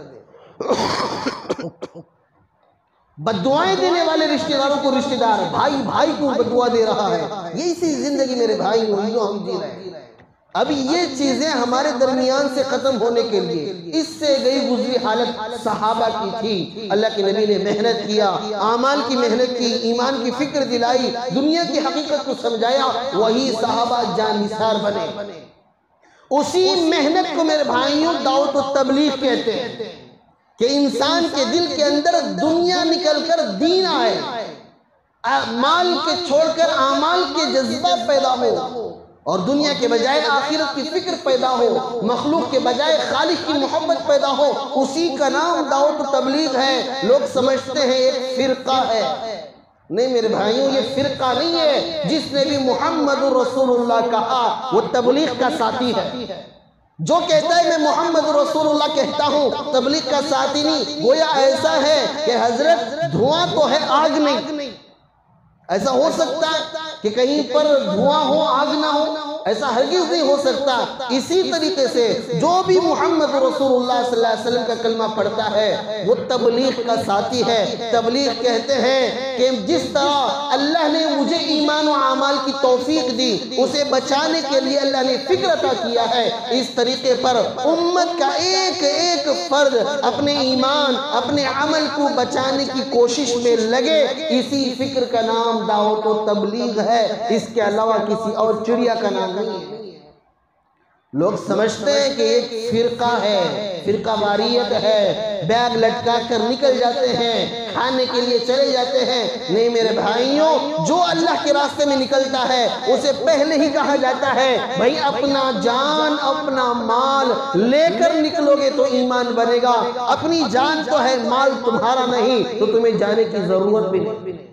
بد دعائیں دینے والے رشتہ داروں کو رشتہ دار، بھائی بھائی کو بد دعا دے رہا ہے، یہ اسی زندگی میرے بھائی جو ہم جی رہے ہیں۔ ابھی یہ چیزیں ہمارے درمیان سے ختم ہونے کے لیے، اس سے گئی گزری حالت صحابہ کی تھی۔ اللہ کے نبی نے محنت کیا، اعمال کی محنت کی، ایمان کی فکر دلائی، دنیا کی حقیقت کو سمجھایا، وہی صحابہ جان نثار بنے۔ اسی محنت کو میرے بھائیوں دعوت و تبلیغ کہتے ہیں کہ انسان کے دل کے اندر دنیا نکل کر دین آئے، مال کے چھوڑ کر اعمال کے جذبہ پیدا ہو اور دنیا کے بجائے آخرت کی فکر پیدا ہو، مخلوق کے بجائے خالق کی محبت پیدا ہو، اسی کا نام دعوت و تبلیغ ہے۔ لوگ سمجھتے ہیں ایک فرقہ ہے، نہیں میرے بھائیوں یہ فرقہ نہیں ہے، جس نے بھی محمد رسول اللہ کہا وہ تبلیغ کا ساتھی ہے۔ جو کہتا ہے میں محمد رسول اللہ کہتا ہوں تبلیغ کا ساتھی نہیں، گویا ایسا ہے کہ حضرت دھواں تو ہے آگ نہیں۔ ایسا ہو سکتا ہے کہ کہیں پر دھواں ہو آگ نہ ہو؟ ایسا ہرگز نہیں ہو سکتا۔ اسی طریقے سے جو بھی محمد رسول اللہ صلی اللہ علیہ وسلم کا کلمہ پڑھتا ہے وہ تبلیغ کا ساتھی ہے۔ تبلیغ کہتے ہیں کہ جس طرح اللہ نے مجھے ایمان و اعمال کی توفیق دی، اسے بچانے کے لیے اللہ نے فکر عطا کیا ہے، اس طریقے پر امت کا ایک ایک فرد اپنے ایمان اپنے عمل کو بچانے کی کوشش میں لگے۔ اسی فکر کا نام دعوت و تبلیغ ہے، اس کے علاوہ کسی اور چڑیا کا نام نہیں ہے۔ لوگ سمجھتے ہیں کہ ایک فرقہ ہے، فرقہ واریت ہے، بیگ لٹکا کر نکل جاتے ہیں، کھانے کے لیے چلے جاتے ہیں۔ نہیں میرے بھائیوں، جو اللہ کے راستے میں نکلتا ہے اسے پہلے ہی کہا جاتا ہے بھائی اپنا جان اپنا مال لے کر نکلو گے تو ایمان بنے گا، اپنی جان تو ہے مال تمہارا نہیں تو تمہیں جانے کی ضرورت بھی نہیں۔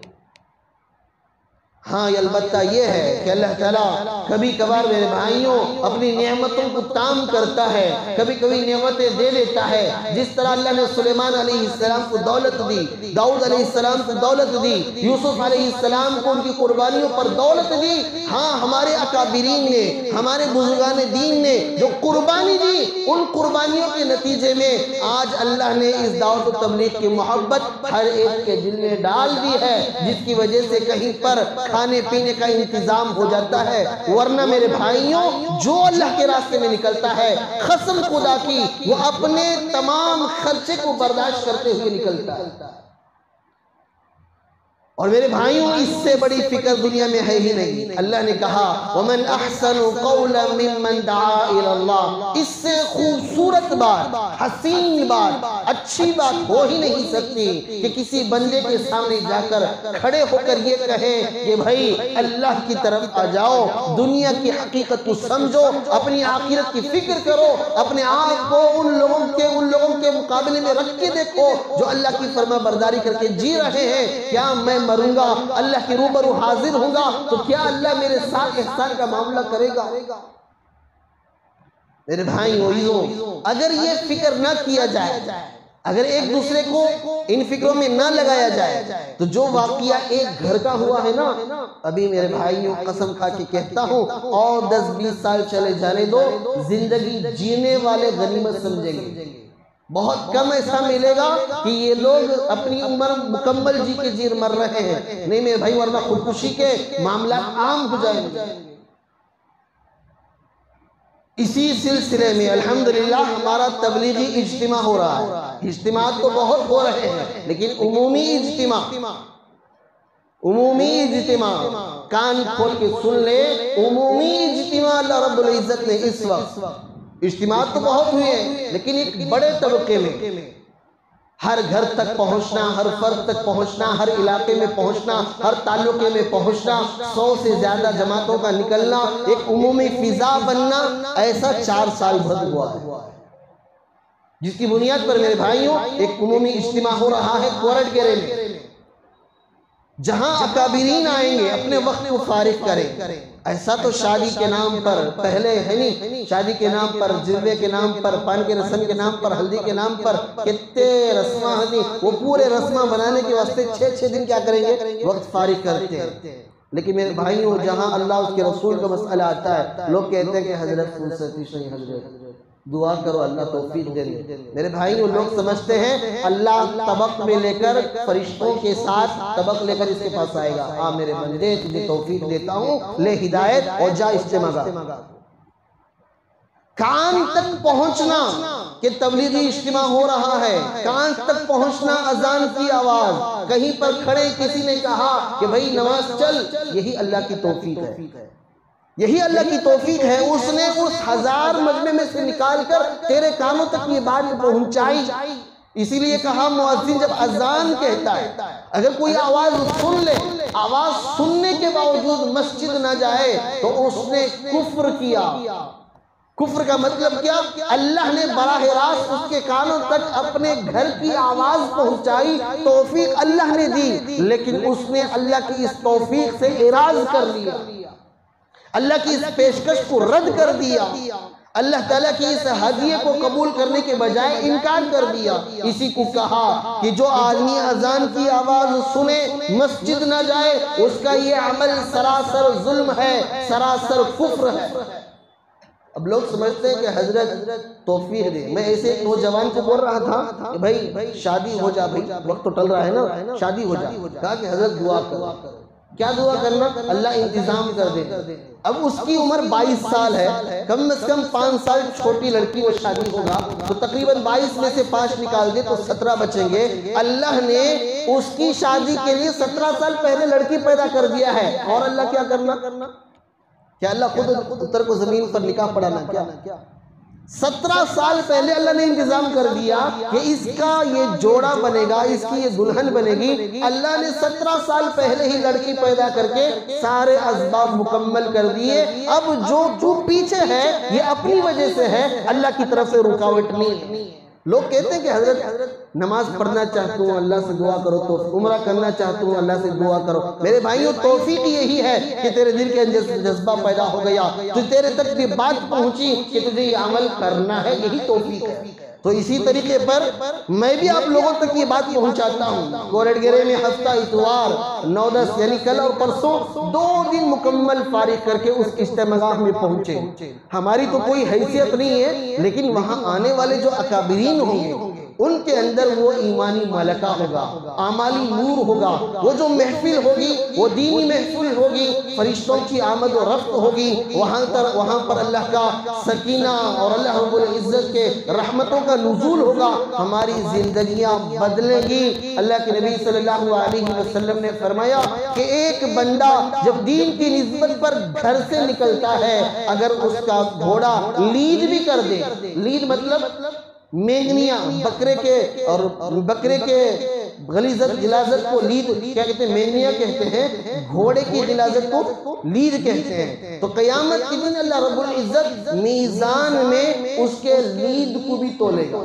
ہاں البتہ یہ ہے کہ اللہ تعالیٰ کبھی کبھار میرے بھائیوں اپنی نعمتوں کو تام کرتا ہے، کبھی کبھی نعمتیں دے دیتا ہے۔ جس طرح اللہ نے سلیمان علیہ السلام کو دولت دی، داؤد علیہ السلام کو دولت دی، یوسف علیہ السلام کو ان کی قربانیوں پر دولت دی۔ ہاں ہمارے اکابرین نے، ہمارے بزرگان دین نے جو قربانی دی، ان قربانیوں کے نتیجے میں آج اللہ نے اس دعوت و تبلیغ کی محبت ہر ایک کے دل میں ڈال دی ہے، جس کی وجہ سے کہیں پر کھانے پینے کا انتظام ہو جاتا ہے۔ ورنہ میرے بھائیوں جو اللہ کے راستے میں نکلتا ہے قسم خدا کی وہ اپنے تمام خرچے کو برداشت کرتے ہوئے نکلتا ہے۔ اور میرے بھائیوں اس سے بڑی فکر دنیا میں ہے ہی نہیں۔ اللہ نے کہا وَمَنْ أَحْسَنُ قَوْلًا مِّمَّنْ دَعَا إِلَى اللَّهِ، اس سے خوبصورت بات، حسین بات، اچھی بات ہو ہی نہیں سکتی کہ کسی بندے کے سامنے جا کر کھڑے ہو کر یہ کہے کہ بھائی اللہ کی طرف آ جاؤ، دنیا کی حقیقت کو سمجھو، اپنی آخرت کی فکر کرو، اپنے آپ کو ان لوگوں کے مقابلے میں رکھ کے دیکھو جو اللہ کی فرما برداری کر کے جی رہے ہیں۔ کیا میں مروں گا، اللہ کے روبرو حاضر ہوں گا تو کیا اللہ میرے ساتھ احسان کا معاملہ کرے گا؟ میرے بھائیوں، اگر یہ فکر نہ کیا جائے، اگر ایک دوسرے کو ان فکروں میں نہ لگایا جائے تو جو واقعہ ایک گھر کا ہوا ہے نا، ابھی میرے بھائیوں قسم کھا کے کہتا ہوں اور 10-20 سال چلے جانے دو، زندگی جینے والے غنیمت سمجھیں گے۔ بہت کم ایسا ملے گا کہ یہ لوگ اپنی عمر مکمل جی کے جیر مر رہے ہیں، نہیں میرے بھائی، ورنہ خودکشی کے معاملات عام ہو جائیں گے۔ اسی سلسلے میں الحمدللہ ہمارا تبلیغی اجتماع ہو رہا ہے، اجتماعات تو بہت ہو رہے ہیں لیکن عمومی اجتماع کان کھول کے سن لے، عمومی اجتماع اللہ رب العزت نے اس وقت، اجتماعات تو بہت ہوئے ہیں لیکن ایک بڑے طبقے میں ہر گھر تک پہنچنا، ہر فرد تک پہنچنا، ہر علاقے میں پہنچنا، ہر تعلقے میں پہنچنا، 100 سے زیادہ جماعتوں کا نکلنا، ایک عمومی فضا بننا، ایسا 4 سال بھر ہوا ہے، جس کی بنیاد پر میرے بھائیوں ایک عمومی اجتماع ہو رہا ہے کورٹ گرے میں، جہاں اکابرین آئیں گے اپنے وقت کو فارغ کریں۔ ایسا تو شادی کے نام پر پہلے ہے نہیں، شادی کے نام پر، جلوے کے نام پر، پان کے رسم کے نام پر، ہلدی کے نام پر کتنے رسمہ ہیں، وہ پورے رسمہ بنانے کے واسطے 6 دن کیا کریں گے، وقت فارغ کرتے ہیں۔ لیکن میرے بھائیوں جہاں اللہ اس کے رسول کا مسئلہ آتا ہے، لوگ کہتے ہیں کہ حضرت فرصت نہیں، حضرت دعا کرو اللہ توفیق دے دے۔ میرے بھائیوں لوگ سمجھتے ہیں اللہ طبق میں لے کر، فرشتوں کے ساتھ طبق لے کر اس کے پاس آئے گا، ہاں میرے بندے تجھے توفیق دیتا ہوں، لے ہدایت اور جا اجتماع گا۔ کان تک پہنچنا کہ تبلیغی اجتماع ہو رہا ہے، کان تک پہنچنا اذان کی آواز، کہیں پر کھڑے کسی نے کہا کہ بھئی نماز چل، یہی اللہ کی توفیق ہے، یہی اللہ کی توفیق ہے۔ اس نے اس 1000 مجمع میں سے نکال کر تیرے کانوں تک یہ بات پہنچائی۔ اسی لیے کہا مؤذن جب اذان کہتا ہے، اگر کوئی آواز سن لے، آواز سننے کے باوجود مسجد نہ جائے تو اس نے کفر کیا۔ کفر کا مطلب کیا؟ اللہ نے براہ راست اس کے کانوں تک اپنے گھر کی آواز پہنچائی، توفیق اللہ نے دی، لیکن اس نے اللہ کی اس توفیق سے اعراض کر لیا، اللہ کی اس پیشکش کو رد کر دیا، اللہ تعالیٰ کی اس ہدیے کو قبول کرنے کے بجائے انکار کر دیا۔ اسی کو کہا کہ جو آدمی اذان کی آواز سنے مسجد نہ جائے، اس کا یہ عمل سراسر ظلم ہے، سراسر کفر ہے۔ اب لوگ سمجھتے ہیں کہ حضرت توفیق دے۔ میں ایسے ایک نوجوان کو بول رہا تھا کہ بھائی شادی ہو جا، بھائی وقت تو ٹل رہا ہے نا، شادی ہو جا۔ کہا کہ حضرت دعا کرو۔ کیا دعا کرنا؟ اللہ انتظام کر دے۔ اب اس کی عمر 22 سال ہے، کم از کم 5 سال چھوٹی لڑکی وہ شادی ہوگا تو تقریباً 22 میں سے 5 نکال دے تو 17 بچیں گے۔ اللہ نے اس کی شادی کے لیے 17 سال پہلے لڑکی پیدا کر دیا ہے، اور اللہ کیا کرنا؟ کیا اللہ خود اتر کو زمین پر نکاح پڑھانا؟ کیا 17 سال پہلے اللہ نے انتظام کر دیا کہ اس کا یہ جوڑا بنے گا، اس کی یہ دلہن بنے گی۔ اللہ نے 17 سال پہلے ہی لڑکی پیدا کر کے سارے اسباب مکمل کر دیے۔ اب جو پیچھے ہے یہ اپنی وجہ سے ہے، اللہ کی طرف سے رکاوٹ نہیں ہے۔ لوگ کہتے ہیں کہ حضرت نماز پڑھنا چاہتا ہوں اللہ سے دعا کرو، تو عمرہ کرنا چاہتا ہوں اللہ سے دعا کرو۔ میرے بھائیوں توفیق یہی ہے کہ تیرے دل کے اندر جذبہ پیدا ہو گیا، تو تیرے تک یہ بات پہنچی کہ تجھے یہ عمل کرنا ہے، یہی توفیق ہے۔ تو اسی طریقے پر میں بھی آپ لوگوں تک یہ بات پہنچاتا ہوں۔ کورٹ گرے میں ہفتہ اتوار 9-10 یعنی کل اور پرسوں 2 دن مکمل فارغ کر کے اس اجتماع میں پہنچے۔ ہماری تو کوئی حیثیت نہیں ہے، لیکن وہاں آنے والے جو اکابرین ہوں گے، ان کے اندر وہ ایمانی ملکہ ہوگا، اعمالی نور ہوگا، وہ جو محفل ہوگی وہ دینی محفل ہوگی، فرشتوں کی آمد و رفت ہوگی، وہاں پر اللہ کا سکینہ اور اللہ رب العزت کے رحمتوں کا نزول ہوگا، ہماری زندگیاں بدلیں گی۔ اللہ کے نبی صلی اللہ علیہ وسلم نے فرمایا کہ ایک بندہ جب دین کی نسبت پر گھر سے نکلتا ہے، اگر اس کا گھوڑا لید بھی کر دے، لید مطلب مینگنیاں، بکرے کے غلاظت کو لید کیا کہتے ہیں؟ مینگنیاں کہتے ہیں، گھوڑے کی غلاظت کو لید کہتے ہیں۔ تو قیامت کے دن اللہ رب العزت میزان میں اس کے لید کو بھی تولے گا،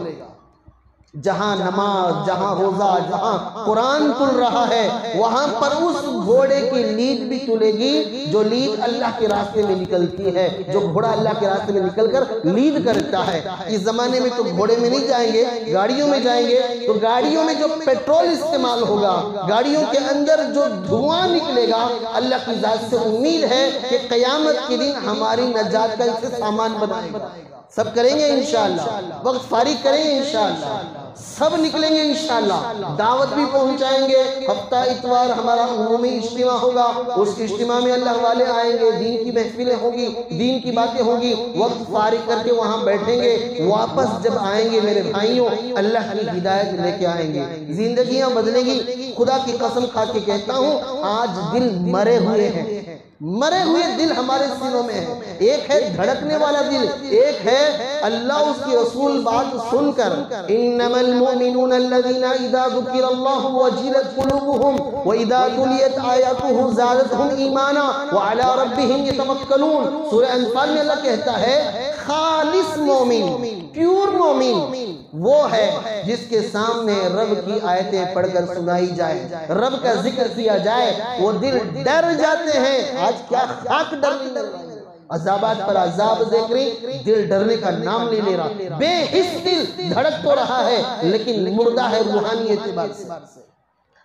جہاں نماز، جہاں روزہ، جہاں قرآن تل رہا ہے، وہاں پر اس گھوڑے کی لید بھی تلے گی جو لید اللہ کے راستے میں نکلتی ہے، جو گھوڑا اللہ کے راستے میں نکل کر لید کرتا ہے۔ اس زمانے میں تو گھوڑے میں نہیں جائیں گے، گاڑیوں میں جائیں گے، تو گاڑیوں میں جو پیٹرول استعمال ہوگا، گاڑیوں کے اندر جو دھواں نکلے گا، اللہ کی ذات سے امید ہے کہ قیامت کے دن ہماری نجات کا اسے سامان بنائے گا۔ سب کریں گے انشاءاللہ، وقت فارغ کریں گے انشاءاللہ، سب نکلیں گے انشاءاللہ، دعوت بھی پہنچائیں گے۔ ہفتہ اتوار ہمارا عمومی اجتماع ہوگا، اس اجتماع میں اللہ والے آئیں گے، دین کی محفلیں ہوگی، دین کی باتیں ہوگی، وقت فارغ کر کے وہاں بیٹھیں گے، واپس جب آئیں گے میرے بھائیوں اللہ کی ہدایت لے کے آئیں گے، زندگیاں بدلیں گی۔ خدا کی قسم کھا کے کہتا ہوں، آج دل مرے ہوئے ہیں، مرے ہوئے دل ہمارے سینوں میں ہے۔ ایک ہے دھڑکنے والا دل، ایک ہے اللہ اس کی رسول بات سن کر انما المؤمنون الذين اذا ذكر الله وجلت قلوبهم واذا تليت آیاته زادتهم ایمانا وعلى ربهم يتوکلون۔ سورہ انفال میں اللہ کہتا ہے خالص مومن، پیور مومن وہ ہے جس کے سامنے رب کی آیتیں پڑھ کر سنائی جائے، رب کا ذکر کیا جائے، وہ دل ڈر جاتے ہیں۔ آج کیا خاک ڈر نہیں ڈر رہا ہے، عذابات پر عذاب دیکھ رہی، دل ڈرنے کا نام نہیں لے رہا، بے حس دل دھڑک تو رہا ہے لیکن مردہ ہے روحانی اعتبار سے،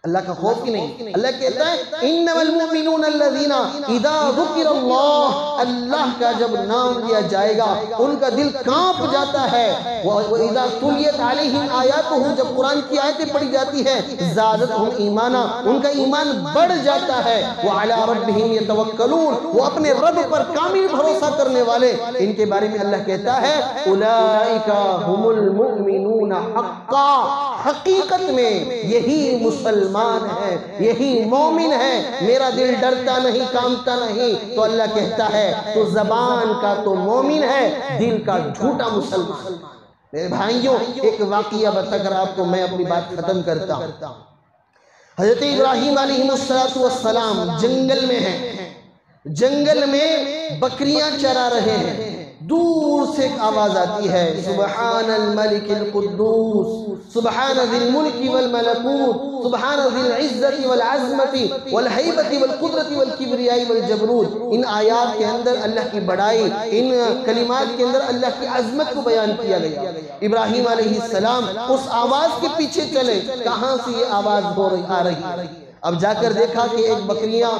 اللہ کا خوف کی نہیں۔ اللہ کہتا ہے انما المؤمنون الذين اذا ذکر اللہ کا جب نام لیا جائے گا ان کا دل کانپ جاتا ہے، واذا تلیت علیہم آیاتہ جب قرآن کی آیتیں پڑھی جاتی ہے زادتہم ایمانا ان کا ایمان بڑھ جاتا ہے، وعلی ربہم یتوکلون وہ اپنے رب پر کامل بھروسہ کرنے والے۔ ان کے بارے میں اللہ کہتا ہے اولئک هم المؤمنون حقا، حقیقت میں یہی مسلمان ہے، یہی مومن ہے۔ میرا دل ڈرتا نہیں، کامتا نہیں، تو اللہ کہتا ہے تو زبان کا تو مومن ہے، دل کا جھوٹا مسلمان۔ میرے بھائیوں ایک واقعہ بتا کر آپ کو میں اپنی بات ختم کرتا ہوں۔ حضرت ابراہیم علیہ السلام جنگل میں ہیں، جنگل میں بکریاں چرا رہے ہیں، دور سے ایک آواز آتی ہے سبحان الملک القدوس سبحان ذی الملک والملکوت سبحان ذی العزت والعظمت والہیبت والقدرت والکبریاء والجبروت۔ ان آیات کے اندر اللہ کی بڑائی، ان کلمات کے اندر اللہ کی عظمت کو بیان کیا گیا۔ ابراہیم علیہ السلام اس آواز کے پیچھے چلے، کہاں سے یہ آواز آ رہی؟ اب جا کر دیکھا کہ ایک بکریاں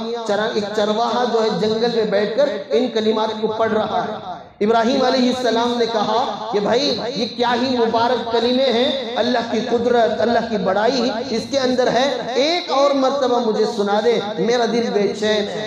ایک چرواہا جو ہے جنگل میں بیٹھ کر ان کلمات کو پڑھ رہا ہے۔ ابراہیم علیہ السلام نے کہا کہ بھائی یہ کیا ہی مبارک کلمے ہیں، اللہ کی قدرت، اللہ کی بڑائی اس کے اندر ہے، ایک اور مرتبہ مجھے سنا دے، میرا دل بے چین ہے،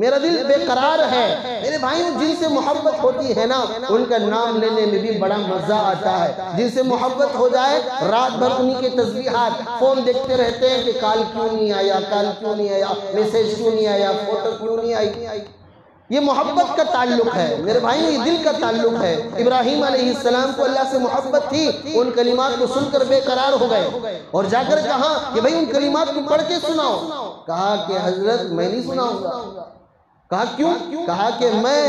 میرا دل بے قرار ہے۔ میرے بھائیوں جن سے محبت ہوتی ہے نا ان کا نام لینے میں بھی بڑا مزہ آتا ہے، جن سے محبت ہو جائے رات بھر انہی کے تسبیحات، فون دیکھتے رہتے ہیں کہ کال کیوں نہیں آیا، کال کیوں نہیں آیا، میسیج کیوں نہیں آیا، فوٹو کیوں نہیں آئی۔ یہ محبت کا تعلق ہے میرے بھائیوں، یہ دل کا تعلق ہے۔ ابراہیم علیہ السلام کو اللہ سے محبت تھی، ان کلمات کو سن کر بے قرار ہو گئے اور جا کر کہا کہ بھائی ان کلمات کو پڑھ کے سناؤ۔ کہا کہ حضرت میں نہیں سناؤں گا۔ کہا کیوں؟ کہا کہ میں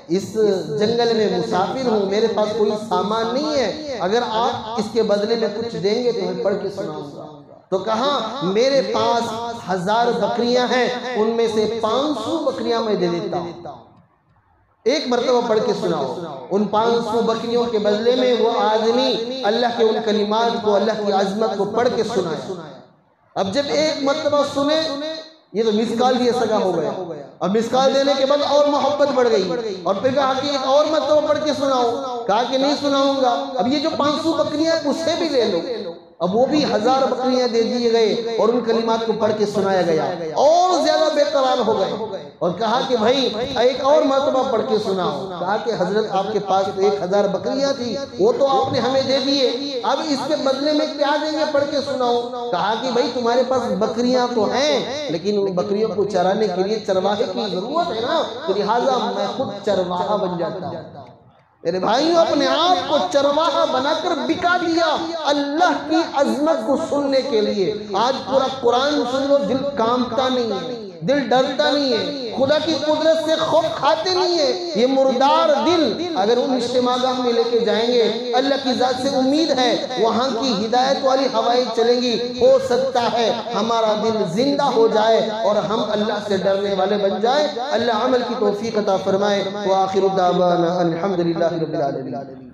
اس جنگل میں مسافر ہوں، میرے پاس کوئی سامان نہیں ہے، اگر آپ اس کے بدلے میں کچھ دیں گے تو میں پڑھ کے سناؤں گا۔ تو کہا میرے پاس 1000 بکریاں ہیں، ان میں سے 500 بکریاں میں دے دیتا ہوں، ایک مرتبہ پڑھ کے سناؤ۔ ان 500 بکریوں کے بدلے میں وہ آدمی اللہ کے ان کلمات کو، اللہ کی عظمت کو پڑھ کے سنایا۔ اب جب ایک مرتبہ سنے یہ تو مسکال دیا سگا ہو گیا، اب مسکال دینے کے بعد اور محبت بڑھ گئی اور پھر کہا کہ ایک اور مرتبہ پڑھ کے سناؤ۔ کہا کہ نہیں سناؤں گا۔ اب یہ جو 500 بکریاں ہیں اسے بھی لے لو۔ اب وہ بھی 1000 بکریاں دے دیے گئے اور ان کلمات کو پڑھ کے سنایا گیا، اور زیادہ بے قرار ہو گئے اور کہا کہ بھائی ایک اور مرتبہ پڑھ کے سناؤ۔ کہا کہ حضرت آپ کے پاس تو 1000 بکریاں تھی، وہ تو آپ نے ہمیں دے دیے، اب اس کے بدلے میں کیا دیں گے، پڑھ کے سناؤ۔ کہا کہ بھائی تمہارے پاس بکریاں تو ہیں لیکن ان بکریوں کو چرانے کے لیے چرواہے کی ضرورت ہے نا، تو لہٰذا میں خود چرواہا بن جاتا ہوں۔ میرے بھائیوں، اپنے آپ کو چرواہا بنا کر بکا دیا اللہ کی عظمت کو سننے کے لیے۔ آج پورا قرآن سن لو، دل کانپتا نہیں ہے، دل ڈرتا نہیں ہے، خدا کی قدرت سے خوف کھاتے نہیں ہے۔ یہ مردار دل اگر ان اجتماع گاہ میں لے کے جائیں گے، اللہ کی ذات سے امید ہے وہاں کی ہدایت والی ہوائیں چلیں گی، ہو سکتا ہے ہمارا دل زندہ ہو جائے اور ہم اللہ سے ڈرنے والے بن جائیں۔ اللہ عمل کی توفیق عطا فرمائے۔ وآخر دعوانا الحمدللہ رب العالمین۔